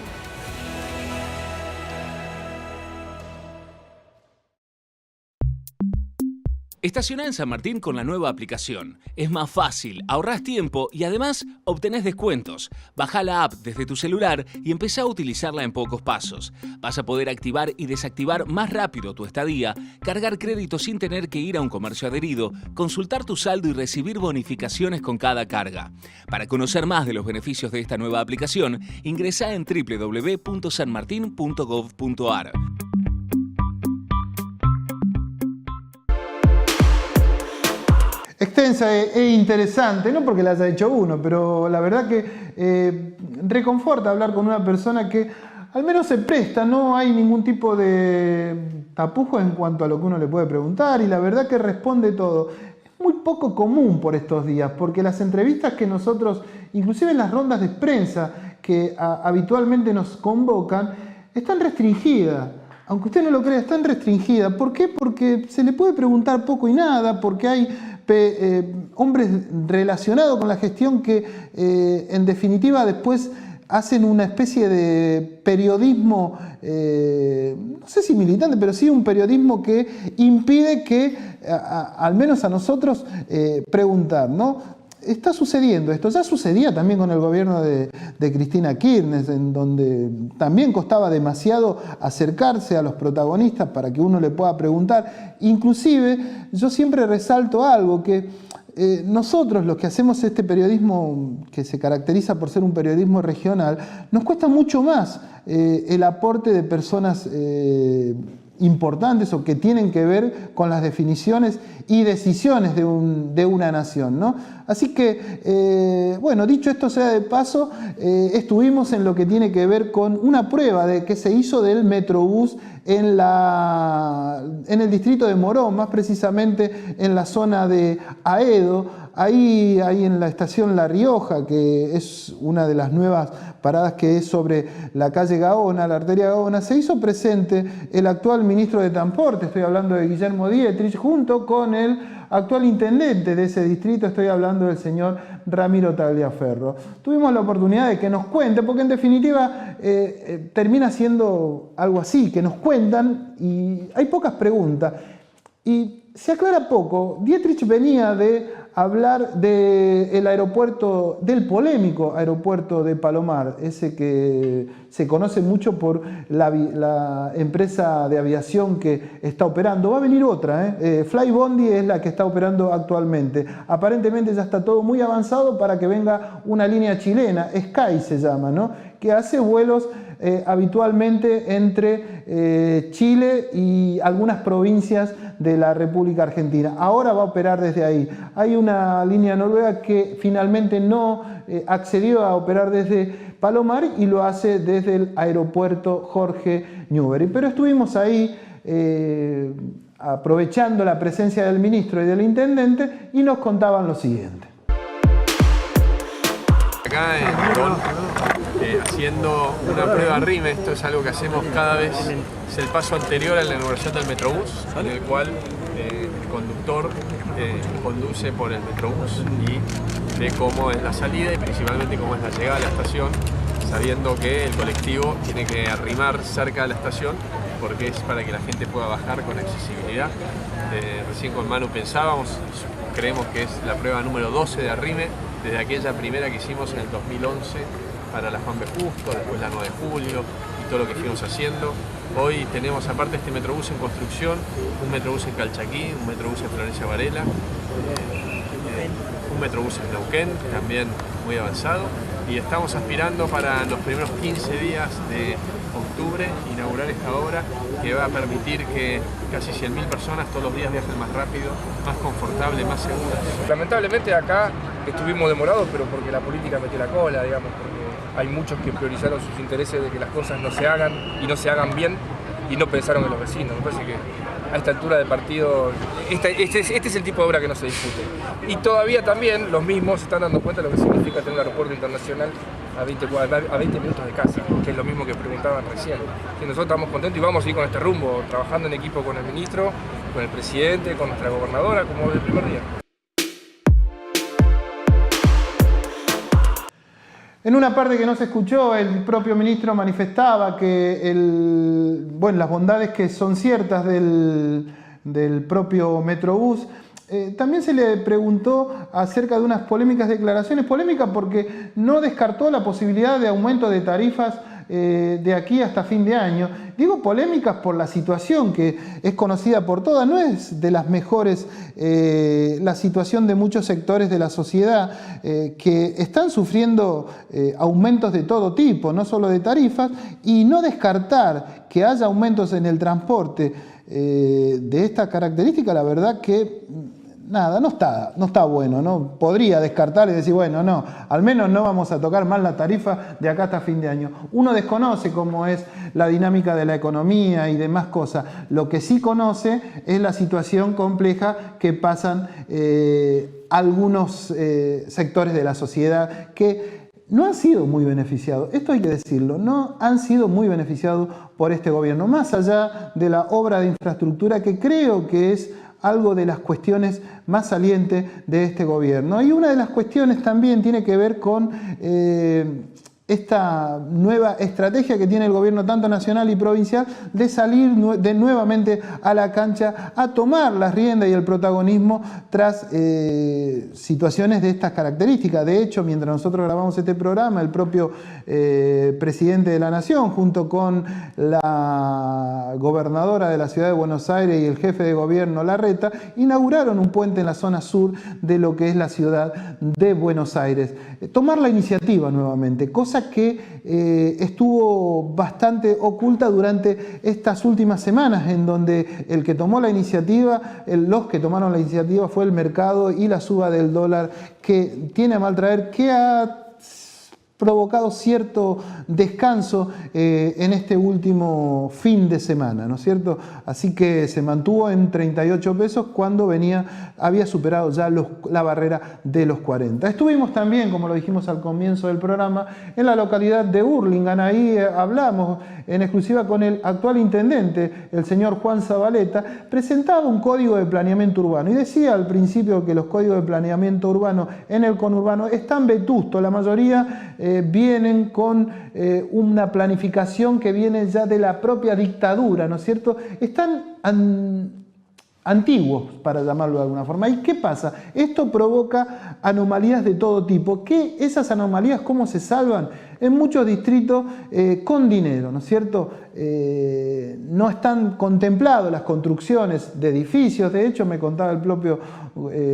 Estacioná en San Martín con la nueva aplicación. Es más fácil, ahorrás tiempo y además obtenés descuentos. Bajá la app desde tu celular y empezá a utilizarla en pocos pasos. Vas a poder activar y desactivar más rápido tu estadía, cargar créditos sin tener que ir a un comercio adherido, consultar tu saldo y recibir bonificaciones con cada carga. Para conocer más de los beneficios de esta nueva aplicación, ingresá en www.sanmartin.gov.ar. Extensa e interesante, no porque la haya hecho uno, pero la verdad que reconforta hablar con una persona que al menos se presta, no hay ningún tipo de tapujo en cuanto a lo que uno le puede preguntar y la verdad que responde todo. Es muy poco común por estos días, porque las entrevistas que nosotros, inclusive en las rondas de prensa que habitualmente nos convocan, están restringidas. Aunque usted no lo crea, están restringidas. ¿Por qué? Porque se le puede preguntar poco y nada, porque hay hombres relacionados con la gestión que en definitiva después hacen una especie de periodismo, no sé si militante, pero sí un periodismo que impide que, al menos a nosotros, preguntar, ¿no? Está sucediendo esto, ya sucedía también con el gobierno de Cristina Kirchner, en donde también costaba demasiado acercarse a los protagonistas para que uno le pueda preguntar. Inclusive, yo siempre resalto algo, que nosotros los que hacemos este periodismo, que se caracteriza por ser un periodismo regional, nos cuesta mucho más el aporte de personas importantes o que tienen que ver con las definiciones y decisiones de una nación, ¿no? Así que, bueno, dicho esto sea de paso, estuvimos en lo que tiene que ver con una prueba que se hizo del Metrobús en el distrito de Morón, más precisamente en la zona de Aedo, ahí en la estación La Rioja, que es una de las nuevas paradas que es sobre la calle Gaona, la arteria Gaona, se hizo presente el actual ministro de Transporte, estoy hablando de Guillermo Dietrich, junto con el actual intendente de ese distrito, estoy hablando del señor Ramiro Tagliaferro. Tuvimos la oportunidad de que nos cuente, porque en definitiva termina siendo algo así, que nos cuentan y hay pocas preguntas. Y se aclara poco. Dietrich venía de hablar del aeropuerto, del polémico aeropuerto de Palomar, ese que se conoce mucho por la empresa de aviación que está operando. Va a venir otra, Flybondi es la que está operando actualmente. Aparentemente ya está todo muy avanzado para que venga una línea chilena, Sky se llama, ¿no? Que hace vuelos habitualmente entre Chile y algunas provincias de la República Argentina. Ahora va a operar desde ahí. Hay una línea noruega que finalmente no accedió a operar desde Palomar y lo hace desde el aeropuerto Jorge Newbery. Pero estuvimos ahí aprovechando la presencia del ministro y del intendente y nos contaban lo siguiente. Acá en Morón, haciendo una prueba RIM, esto es algo que hacemos cada vez, es el paso anterior a la inauguración del Metrobús, en el cual el conductor conduce por el Metrobús y ve cómo es la salida y principalmente cómo es la llegada a la estación, sabiendo que el colectivo tiene que arrimar cerca de la estación porque es para que la gente pueda bajar con accesibilidad. Recién con Manu pensábamos, creemos que es la prueba número 12 de Arrime, desde aquella primera que hicimos en el 2011 para la Juan B. Justo, después la 9 de julio y todo lo que fuimos haciendo. Hoy tenemos, aparte de este Metrobús en construcción, un Metrobús en Calchaquí, un Metrobús en Florencia Varela, un Metrobús en Neuquén, también muy avanzado, y estamos aspirando para los primeros 15 días de octubre inaugurar esta obra que va a permitir que casi 100.000 personas todos los días viajen más rápido, más confortable, más seguras. Lamentablemente acá estuvimos demorados, pero porque la política metió la cola, digamos, porque hay muchos que priorizaron sus intereses de que las cosas no se hagan y no se hagan bien y no pensaron en los vecinos. Me parece que a esta altura de partido, este es el tipo de obra que no se discute. Y todavía también los mismos se están dando cuenta de lo que significa tener un aeropuerto internacional a 20 minutos de casa, que es lo mismo que preguntaban recién. Y nosotros estamos contentos y vamos a ir con este rumbo, trabajando en equipo con el ministro, con el presidente, con nuestra gobernadora, como desde el primer día. En una parte que no se escuchó, el propio ministro manifestaba que las bondades que son ciertas del propio Metrobús. También se le preguntó acerca de unas polémicas declaraciones, polémicas porque no descartó la posibilidad de aumento de tarifas de aquí hasta fin de año. Digo polémicas por la situación que es conocida por todas, no es de las mejores la situación de muchos sectores de la sociedad que están sufriendo aumentos de todo tipo, no solo de tarifas, y no descartar que haya aumentos en el transporte de esta característica, la verdad que nada, no está bueno, ¿no? Podría descartar y decir, bueno, no, al menos no vamos a tocar más la tarifa de acá hasta fin de año. Uno desconoce cómo es la dinámica de la economía y demás cosas. Lo que sí conoce es la situación compleja que pasan algunos sectores de la sociedad que no han sido muy beneficiados, esto hay que decirlo, no han sido muy beneficiados por este gobierno, más allá de la obra de infraestructura que creo que es algo de las cuestiones más salientes de este gobierno. Y una de las cuestiones también tiene que ver con esta nueva estrategia que tiene el gobierno tanto nacional y provincial de salir nuevamente a la cancha a tomar las riendas y el protagonismo tras situaciones de estas características. De hecho, mientras nosotros grabamos este programa, el propio presidente de la Nación, junto con la gobernadora de la ciudad de Buenos Aires y el jefe de gobierno Larreta, inauguraron un puente en la zona sur de lo que es la ciudad de Buenos Aires. Tomar la iniciativa nuevamente, cosa que estuvo bastante oculta durante estas últimas semanas, en donde el que tomó la iniciativa, los que tomaron la iniciativa fue el mercado y la suba del dólar, que tiene a mal traer, que ha provocado cierto descanso en este último fin de semana, ¿no es cierto? Así que se mantuvo en 38 pesos cuando había superado ya la barrera de los 40. Estuvimos también, como lo dijimos al comienzo del programa, en la localidad de Hurlingham. Ahí hablamos en exclusiva con el actual intendente, el señor Juan Zabaleta. Presentaba un código de planeamiento urbano y decía al principio que los códigos de planeamiento urbano en el conurbano están vetustos, la mayoría vienen con una planificación que viene ya de la propia dictadura, ¿no es cierto? Están antiguos, para llamarlo de alguna forma. ¿Y qué pasa? Esto provoca anomalías de todo tipo. ¿Esas anomalías cómo se salvan? En muchos distritos con dinero, ¿no es cierto? No están contempladas las construcciones de edificios. De hecho, me contaba el propio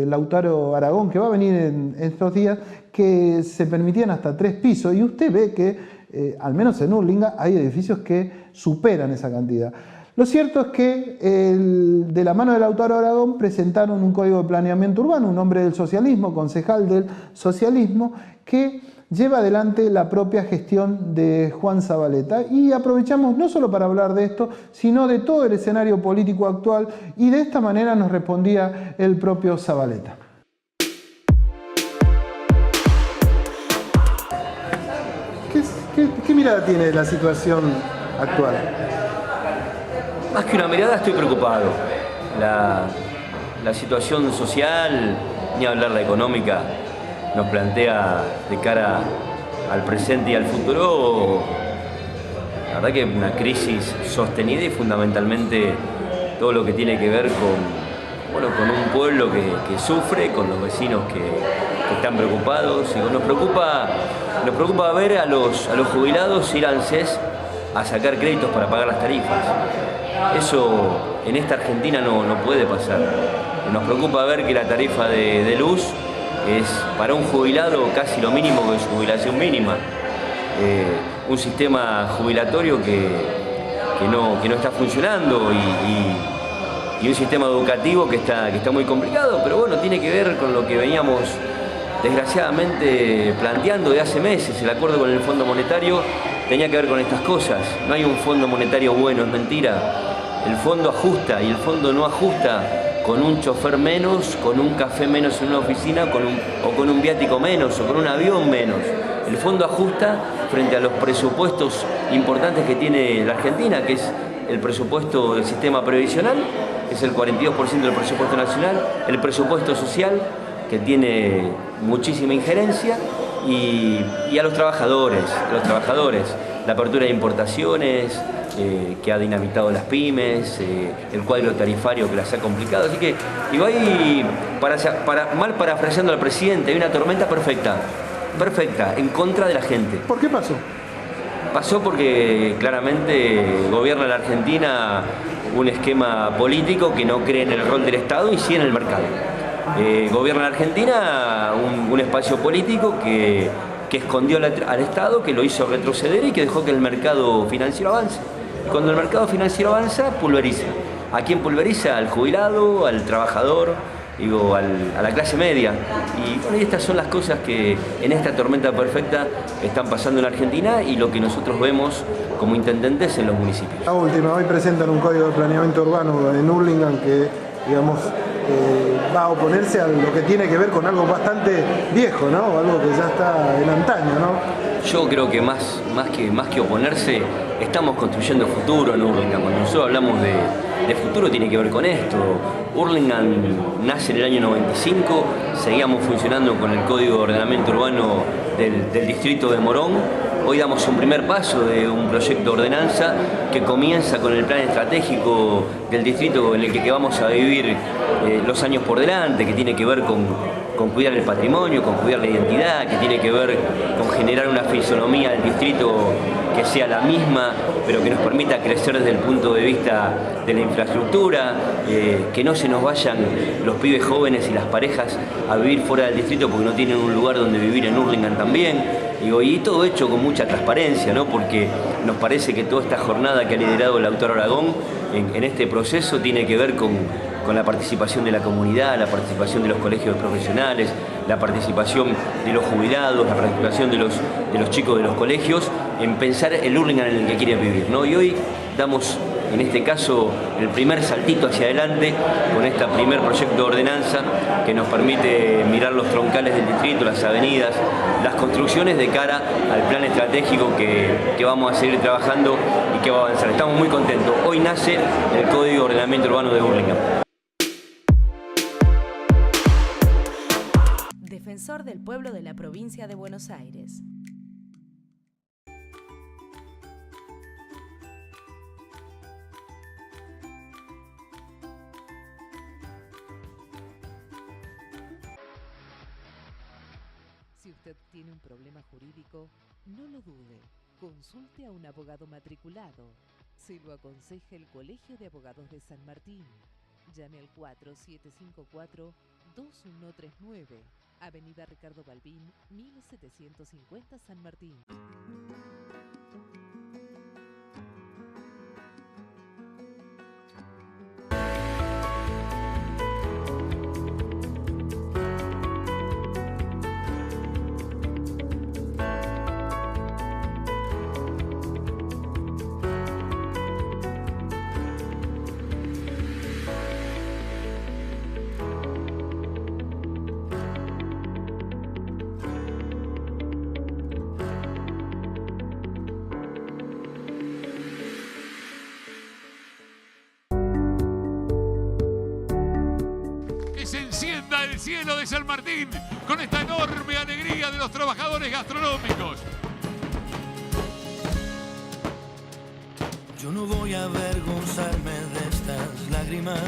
Lautaro Aragón, que va a venir en estos días, que se permitían hasta 3 pisos. Y usted ve que, al menos en Hurlingham, hay edificios que superan esa cantidad. Lo cierto es que de la mano de Lautaro Aragón presentaron un código de planeamiento urbano, un hombre del socialismo, concejal del socialismo, que lleva adelante la propia gestión de Juan Zabaleta. Y aprovechamos no solo para hablar de esto, sino de todo el escenario político actual, y de esta manera nos respondía el propio Zabaleta. ¿Qué mirada tiene de la situación actual? Más que una mirada, estoy preocupado. La situación social, ni hablar la económica, nos plantea de cara al presente y al futuro La verdad que una crisis sostenida y fundamentalmente todo lo que tiene que ver con un pueblo que sufre, con los vecinos que están preocupados. Y nos preocupa ver a los jubilados ir al ANSES a sacar créditos para pagar las tarifas. Eso en esta Argentina no puede pasar. Nos preocupa ver que la tarifa de luz es para un jubilado casi lo mínimo que su jubilación mínima. Un sistema jubilatorio que no está funcionando y un sistema educativo que está muy complicado, pero bueno, tiene que ver con lo que veníamos desgraciadamente planteando de hace meses. El acuerdo con el Fondo Monetario tenía que ver con estas cosas. No hay un Fondo Monetario bueno, es mentira. El fondo ajusta y el fondo no ajusta con un chofer menos, con un café menos en una oficina o con un viático menos o con un avión menos. El fondo ajusta frente a los presupuestos importantes que tiene la Argentina, que es el presupuesto del sistema previsional, que es el 42% del presupuesto nacional, el presupuesto social, que tiene muchísima injerencia, y a los trabajadores, la apertura de importaciones, que ha dinamitado las pymes, el cuadro tarifario que las ha complicado. Así que, digo, ahí, mal parafraseando al presidente, hay una tormenta perfecta, en contra de la gente. ¿Por qué pasó? Pasó porque claramente gobierna la Argentina un esquema político que no cree en el rol del Estado y sí en el mercado. Gobierna la Argentina un espacio político que escondió al Estado, que lo hizo retroceder y que dejó que el mercado financiero avance. Y cuando el mercado financiero avanza, pulveriza. ¿A quién pulveriza? Al jubilado, al trabajador, a la clase media. Y bueno, estas son las cosas que en esta tormenta perfecta están pasando en la Argentina y lo que nosotros vemos como intendentes en los municipios. La última, hoy presentan un código de planeamiento urbano en Hurlingham que, digamos, va a oponerse a lo que tiene que ver con algo bastante viejo, ¿no? Algo que ya está en antaño, ¿no? Yo creo que más que oponerse, estamos construyendo futuro en Hurlingham. Cuando nosotros hablamos de futuro tiene que ver con esto. Hurlingham nace en el año 95, seguíamos funcionando con el Código de Ordenamiento Urbano del distrito de Morón. Hoy damos un primer paso de un proyecto de ordenanza que comienza con el plan estratégico del distrito en el que vamos a vivir los años por delante, que tiene que ver con cuidar el patrimonio, con cuidar la identidad, que tiene que ver con generar una fisonomía del distrito que sea la misma, pero que nos permita crecer desde el punto de vista de la infraestructura, que no se nos vayan los pibes jóvenes y las parejas a vivir fuera del distrito porque no tienen un lugar donde vivir en Hurlingham también. Y todo hecho con mucha transparencia, ¿no? Porque nos parece que toda esta jornada que ha liderado el autor Aragón en este proceso tiene que ver con la participación de la comunidad, la participación de los colegios profesionales, la participación de los jubilados, la participación de los chicos de los colegios en pensar el Hurlingham en el que quieren vivir, ¿no? Y hoy damos, en este caso, el primer saltito hacia adelante con este primer proyecto de ordenanza que nos permite mirar los troncales del distrito, las avenidas, las construcciones de cara al plan estratégico que vamos a seguir trabajando y que va a avanzar. Estamos muy contentos. Hoy nace el Código de Ordenamiento Urbano de Hurlingham. Defensor del pueblo de la provincia de Buenos Aires. Si usted tiene un problema jurídico, no lo dude. Consulte a un abogado matriculado. Se lo aconseja el Colegio de Abogados de San Martín. Llame al 4754-2139. Avenida Ricardo Balbín, 1750 San Martín. Se encienda el cielo de San Martín con esta enorme alegría de los trabajadores gastronómicos. Yo no voy a avergonzarme de estas lágrimas,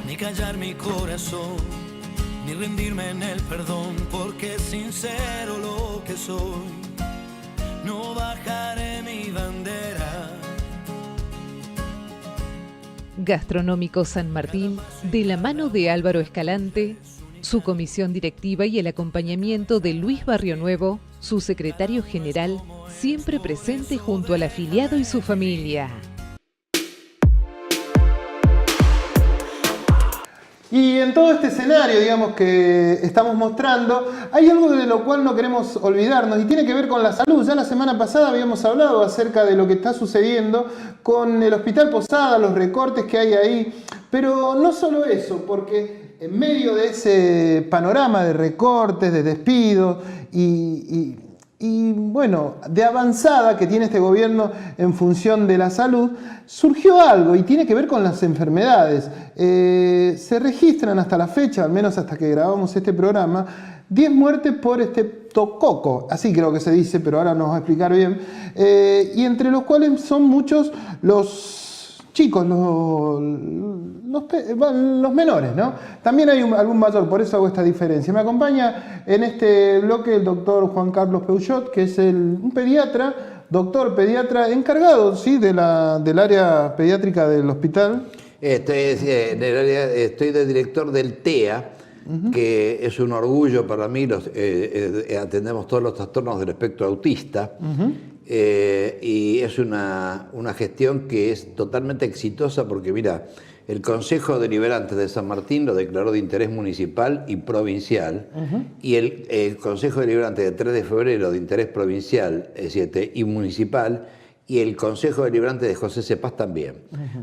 ni callar mi corazón, ni rendirme en el perdón, porque es sincero lo que soy. No bajaré mi bandera. Gastronómico San Martín, de la mano de Álvaro Escalante, su comisión directiva y el acompañamiento de Luis Barrionuevo, su secretario general, siempre presente junto al afiliado y su familia. Y en todo este escenario, digamos, que estamos mostrando, hay algo de lo cual no queremos olvidarnos y tiene que ver con la salud. Ya la semana pasada habíamos hablado acerca de lo que está sucediendo con el Hospital Posada, los recortes que hay ahí, pero no solo eso, porque en medio de ese panorama de recortes, de despidos y bueno, de avanzada que tiene este gobierno en función de la salud, surgió algo y tiene que ver con las enfermedades. Se registran hasta la fecha, al menos hasta que grabamos este programa, 10 muertes por estreptococo, así creo que se dice, pero ahora nos va a explicar bien, y entre los cuales son muchos los chicos, los menores, ¿no? También hay algún mayor, por eso hago esta diferencia. Me acompaña en este bloque el doctor Juan Carlos Peuchot, que es un pediatra, doctor pediatra encargado, ¿sí?, del área pediátrica del hospital. Estoy de director del TEA, que es un orgullo para mí. Atendemos todos los trastornos del espectro autista. Y es una gestión que es totalmente exitosa porque, mira, el Consejo Deliberante de San Martín lo declaró de interés municipal y provincial, y el Consejo Deliberante de 3 de febrero de interés provincial y municipal, y el Consejo Deliberante de José Cepaz también.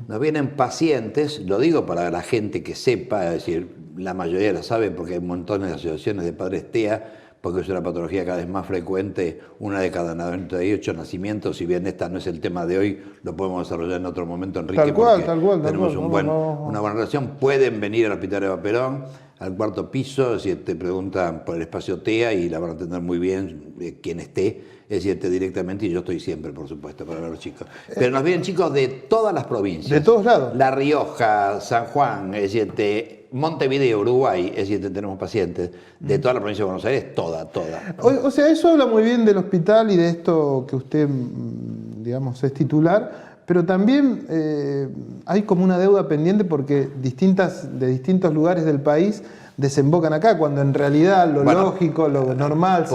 Nos vienen pacientes, lo digo para la gente que sepa, es decir, la mayoría la sabe porque hay montones de asociaciones de padres TEA, porque es una patología cada vez más frecuente, 1 de cada 98 nacimientos. Si bien esta no es el tema de hoy, lo podemos desarrollar en otro momento, Enrique, tal cual, tenemos una buena relación. Pueden venir al Hospital Eva Perón, al 4º piso, si te preguntan por el espacio TEA y la van a atender muy bien quien esté, es decir, directamente, y yo estoy siempre, por supuesto, para ver a los chicos. Pero nos vienen chicos de todas las provincias. De todos lados. La Rioja, San Juan, es decir, Montevideo, Uruguay, es decir, tenemos pacientes de toda la provincia de Buenos Aires, toda. O sea, eso habla muy bien del hospital y de esto que usted, digamos, es titular, pero también hay como una deuda pendiente porque de distintos lugares del país desembocan acá, cuando en realidad lo lógico, lo normal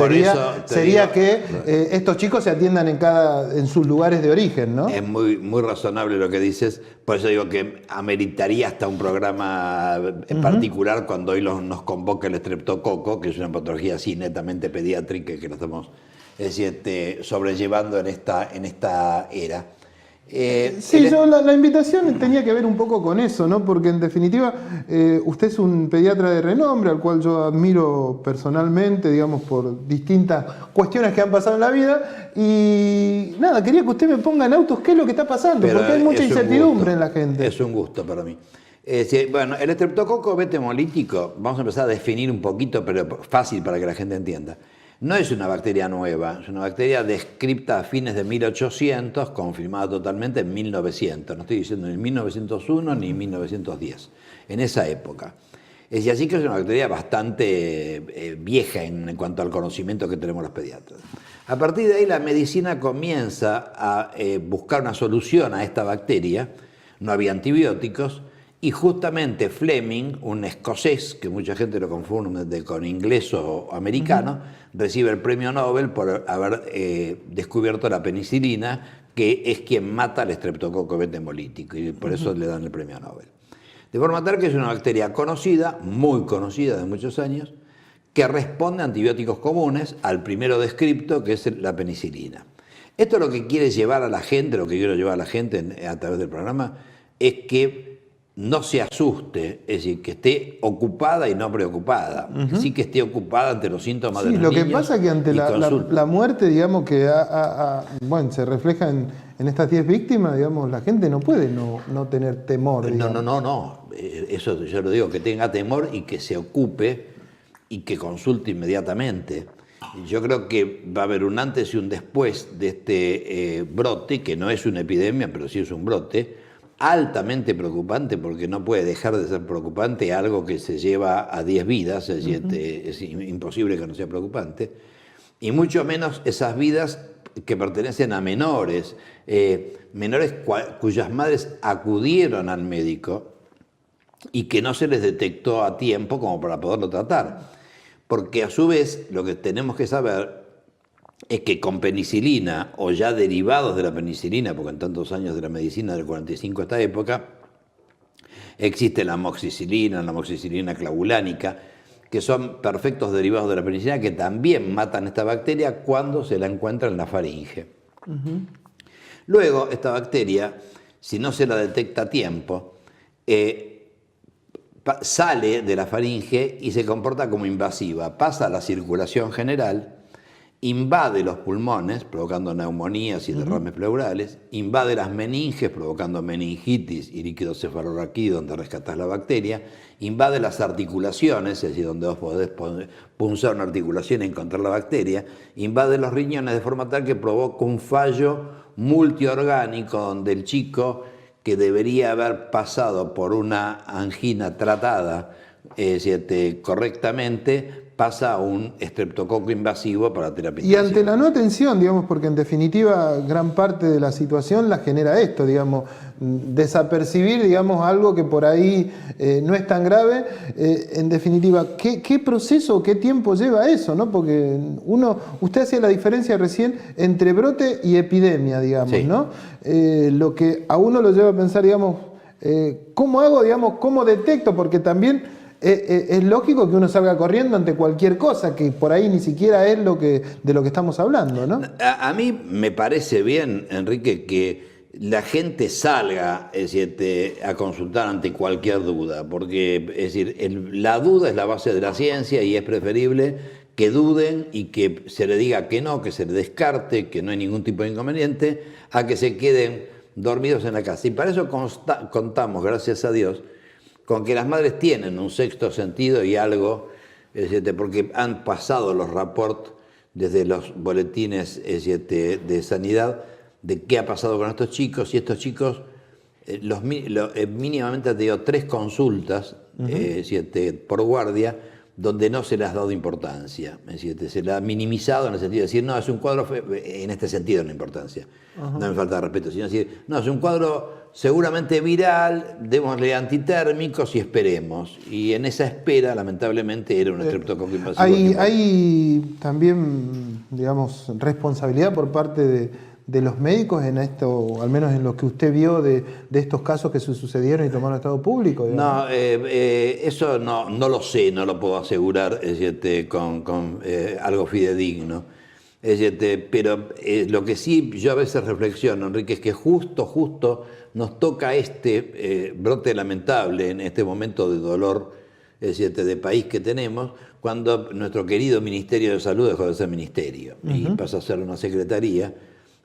sería que estos chicos se atiendan en sus lugares de origen, ¿no? Es muy razonable lo que dices, por eso digo que ameritaría hasta un programa en particular cuando hoy nos convoca el estreptococo, que es una patología así netamente pediátrica que lo estamos sobrellevando en esta era. La invitación tenía que ver un poco con eso, ¿no? Porque en definitiva usted es un pediatra de renombre al cual yo admiro personalmente, digamos, por distintas cuestiones que han pasado en la vida, y nada, quería que usted me ponga en autos qué es lo que está pasando, porque hay mucha incertidumbre en la gente. Es un gusto para mí. Bueno, el estreptococo beta hemolítico, vamos a empezar a definir un poquito, pero fácil para que la gente entienda. No es una bacteria nueva, es una bacteria descripta a fines de 1800, confirmada totalmente en 1900. No estoy diciendo ni 1901 ni 1910, en esa época. Es decir, así que es una bacteria bastante vieja en cuanto al conocimiento que tenemos los pediatras. A partir de ahí la medicina comienza a buscar una solución a esta bacteria. No había antibióticos. Y justamente Fleming, un escocés, que mucha gente lo confunde con inglés o americano, recibe el premio Nobel por haber descubierto la penicilina, que es quien mata al estreptococo beta hemolítico, y por eso le dan el premio Nobel. De forma tal que es una bacteria conocida, muy conocida de muchos años, que responde a antibióticos comunes, al primero descripto, que es la penicilina. Esto es lo que quiere llevar a la gente, lo que quiero llevar a la gente a través del programa, es que no se asuste, es decir, que esté ocupada y no preocupada, sí que esté ocupada ante los síntomas de los niños. Lo que pasa es que ante la muerte, digamos, que se refleja en estas 10 víctimas, digamos, la gente no puede no tener temor. No. Eso yo lo digo, que tenga temor y que se ocupe y que consulte inmediatamente. Yo creo que va a haber un antes y un después de este brote, que no es una epidemia, pero sí es un brote, altamente preocupante, porque no puede dejar de ser preocupante algo que se lleva a 10 vidas, es decir, es imposible que no sea preocupante, y mucho menos esas vidas que pertenecen a menores, menores cuyas madres acudieron al médico y que no se les detectó a tiempo como para poderlo tratar. Porque a su vez lo que tenemos que saber es que con penicilina o ya derivados de la penicilina, porque en tantos años de la medicina del 45 a esta época, existe la amoxicilina clavulánica, que son perfectos derivados de la penicilina que también matan esta bacteria cuando se la encuentra en la faringe. Luego, esta bacteria, si no se la detecta a tiempo, sale de la faringe y se comporta como invasiva, pasa a la circulación general, invade los pulmones, provocando neumonías y derrames pleurales, invade las meninges, provocando meningitis y líquido cefalorraquídeo, donde rescatás la bacteria, invade las articulaciones, es decir, donde vos podés punzar una articulación y encontrar la bacteria, invade los riñones de forma tal que provoca un fallo multiorgánico donde el chico, que debería haber pasado por una angina tratada correctamente, pasa a un estreptococo invasivo para terapia. Y ante la no atención, digamos, porque en definitiva gran parte de la situación la genera esto, digamos, desapercibir, digamos, algo que por ahí no es tan grave, en definitiva, ¿qué proceso o qué tiempo lleva eso, ¿no? Porque usted hacía la diferencia recién entre brote y epidemia, digamos, sí, ¿no? Lo que a uno lo lleva a pensar, digamos, ¿cómo hago, digamos, cómo detecto? Porque también es lógico que uno salga corriendo ante cualquier cosa, que por ahí ni siquiera es de lo que estamos hablando, ¿no? A mí me parece bien, Enrique, que la gente salga a consultar ante cualquier duda, porque es decir, la duda es la base de la ciencia y es preferible que duden y que se le diga que no, que se le descarte, que no hay ningún tipo de inconveniente, a que se queden dormidos en la casa. Y para eso contamos, gracias a Dios, con que las madres tienen un sexto sentido y algo, porque han pasado los reportes desde los boletines de sanidad de qué ha pasado con estos chicos, y estos chicos mínimamente han tenido 3 consultas por guardia donde no se les ha dado importancia, se le ha minimizado en el sentido de decir, no, es un cuadro, en este sentido no importancia, no me falta de respeto, sino decir, no, es un cuadro seguramente viral, démosle antitérmicos y esperemos. Y en esa espera, lamentablemente, era un estreptococo invasivo. Hay también, digamos, responsabilidad por parte de los médicos en esto, al menos en lo que usted vio de estos casos que se sucedieron y tomaron estado público, digamos. No, eso no lo sé, no lo puedo asegurar con algo fidedigno. Pero lo que sí yo a veces reflexiono, Enrique, es que justo nos toca este brote lamentable en este momento de dolor de país que tenemos, cuando nuestro querido Ministerio de Salud dejó de ser ministerio y pasa a ser una secretaría,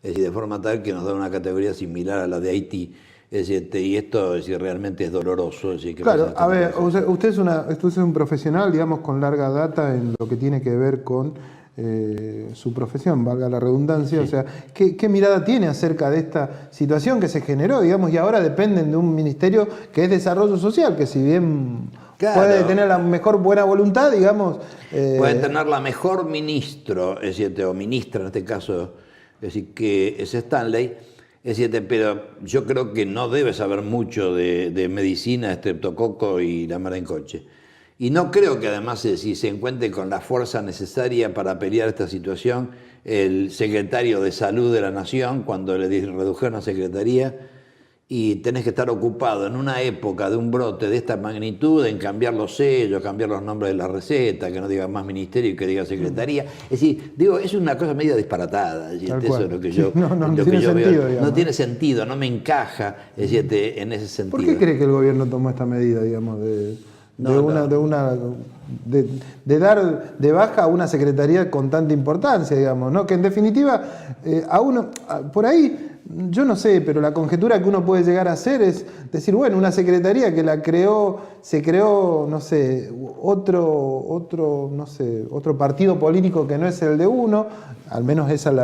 de forma tal que nos da una categoría similar a la de Haití. Y esto realmente es doloroso. Claro, a ver, usted es un profesional, digamos, con larga data en lo que tiene que ver con su profesión, valga la redundancia. Sí. O sea, ¿qué mirada tiene acerca de esta situación que se generó, digamos, y ahora dependen de un ministerio que es Desarrollo Social, que si bien puede tener la mejor buena voluntad, digamos... puede tener la mejor ministro, o ministra en este caso, que es Stanley, pero yo creo que no debe saber mucho de medicina, estreptococo y la mar en coche. Y no creo que además si se encuentre con la fuerza necesaria para pelear esta situación el secretario de Salud de la Nación, cuando le redujeron la secretaría, y tenés que estar ocupado en una época de un brote de esta magnitud en cambiar los sellos, cambiar los nombres de la receta, que no diga más ministerio y que diga secretaría. Es decir, es una cosa medio disparatada. Eso es lo que yo, no tiene sentido, digamos. No tiene sentido, no me encaja en ese sentido. ¿Por qué cree que el gobierno tomó esta medida, digamos, de una de dar de baja a una secretaría con tanta importancia, digamos, ¿no? Que en definitiva, a uno, por ahí, yo no sé, pero la conjetura que uno puede llegar a hacer es decir, bueno, una secretaría que se creó, no sé, otro partido político que no es el de uno, al menos esa es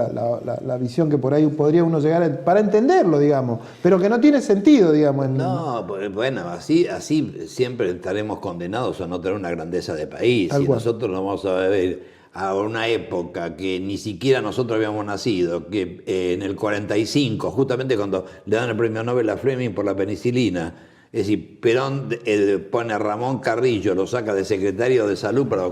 la visión que por ahí podría uno llegar para entenderlo, digamos, pero que no tiene sentido, digamos. No, bueno, así siempre estaremos condenados a no tener una grandeza de país. Y nosotros nos vamos a ver a una época que ni siquiera nosotros habíamos nacido, que en el 45, justamente cuando le dan el premio Nobel a Fleming por la penicilina, es decir, Perón pone a Ramón Carrillo, lo saca de secretario de Salud para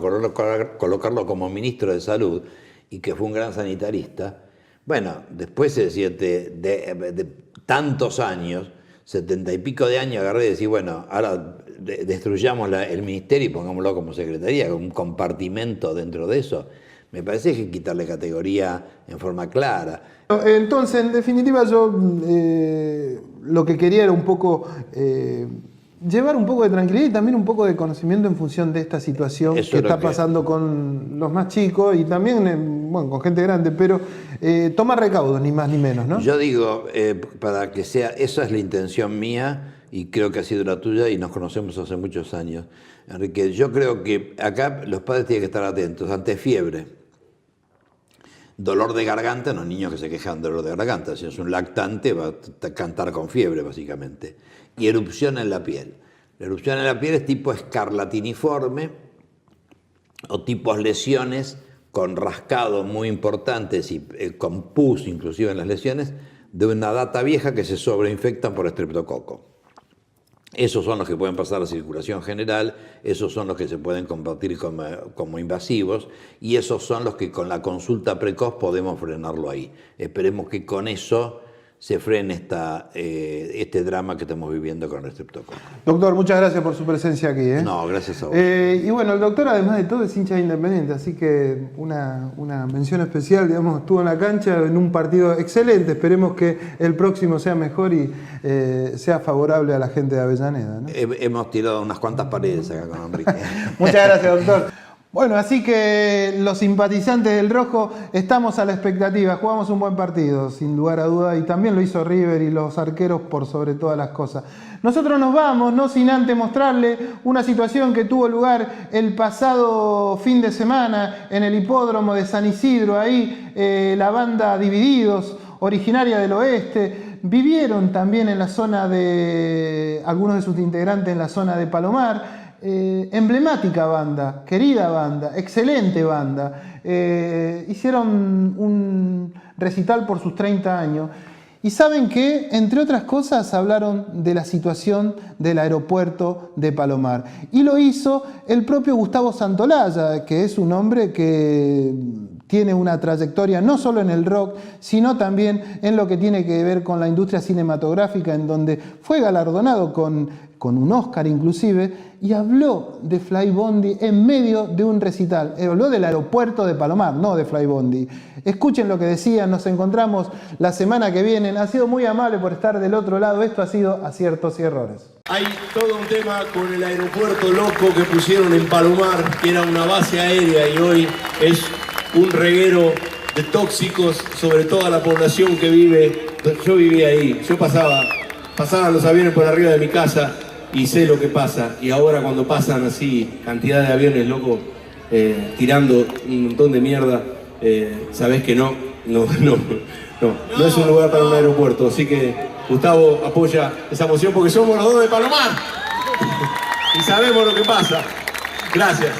colocarlo como ministro de Salud, y que fue un gran sanitarista. Bueno, después de tantos años, 70 y pico de años, agarré y decir, bueno, ahora destruyamos el ministerio y pongámoslo como secretaría, con un compartimento dentro de eso. Me parece que hay que quitarle categoría en forma clara. Entonces, en definitiva, yo lo que quería era un poco llevar un poco de tranquilidad y también un poco de conocimiento en función de esta situación que está pasando con los más chicos y también con gente grande, pero tomar recaudos, ni más ni menos, ¿no? Yo digo, para que sea, esa es la intención mía y creo que ha sido la tuya y nos conocemos hace muchos años, Enrique. Yo creo que acá los padres tienen que estar atentos ante fiebre, dolor de garganta, no niños que se quejan de dolor de garganta, si es un lactante va a cantar con fiebre básicamente, y erupción en la piel. La erupción en la piel es tipo escarlatiniforme o tipos lesiones con rascados muy importantes y con pus inclusive en las lesiones de una data vieja que se sobreinfectan por estreptococo. Esos son los que pueden pasar a circulación general, esos son los que se pueden combatir como invasivos y esos son los que con la consulta precoz podemos frenarlo ahí. Esperemos que con eso se frene este drama que estamos viviendo con el estreptococo. Doctor, muchas gracias por su presencia aquí. No, gracias a vos. Y bueno, el doctor además de todo es hincha de Independiente, así que una mención especial, digamos, estuvo en la cancha en un partido excelente. Esperemos que el próximo sea mejor y sea favorable a la gente de Avellaneda, ¿no? Hemos tirado unas cuantas paredes acá con Enrique. Muchas gracias, doctor. Bueno, así que los simpatizantes del Rojo estamos a la expectativa. Jugamos un buen partido, sin lugar a duda, y también lo hizo River y los arqueros por sobre todas las cosas. Nosotros nos vamos, no sin antes mostrarle una situación que tuvo lugar el pasado fin de semana en el hipódromo de San Isidro. Ahí la banda Divididos, originaria del oeste, vivieron también en la zona de algunos de sus integrantes en la zona de Palomar. Emblemática banda, querida banda, excelente banda. Hicieron un recital por sus 30 años. Y saben que, entre otras cosas, hablaron de la situación del aeropuerto de Palomar. Y lo hizo el propio Gustavo Santolaya, que es un hombre que tiene una trayectoria no solo en el rock, sino también en lo que tiene que ver con la industria cinematográfica, en donde fue galardonado con un Oscar inclusive, y habló de Flybondi en medio de un recital. Habló del aeropuerto de Palomar, no de Flybondi. Escuchen lo que decían, nos encontramos la semana que viene. Ha sido muy amable por estar del otro lado. Esto ha sido Aciertos y Errores. Hay todo un tema con el aeropuerto loco que pusieron en Palomar, que era una base aérea y hoy es un reguero de tóxicos sobre toda la población que vive. Yo vivía ahí, yo pasaban los aviones por arriba de mi casa y sé lo que pasa. Y ahora cuando pasan así cantidad de aviones, loco, tirando un montón de mierda, sabés que no es un lugar para un aeropuerto. Así que Gustavo apoya esa moción porque somos los dos de Palomar y sabemos lo que pasa. Gracias.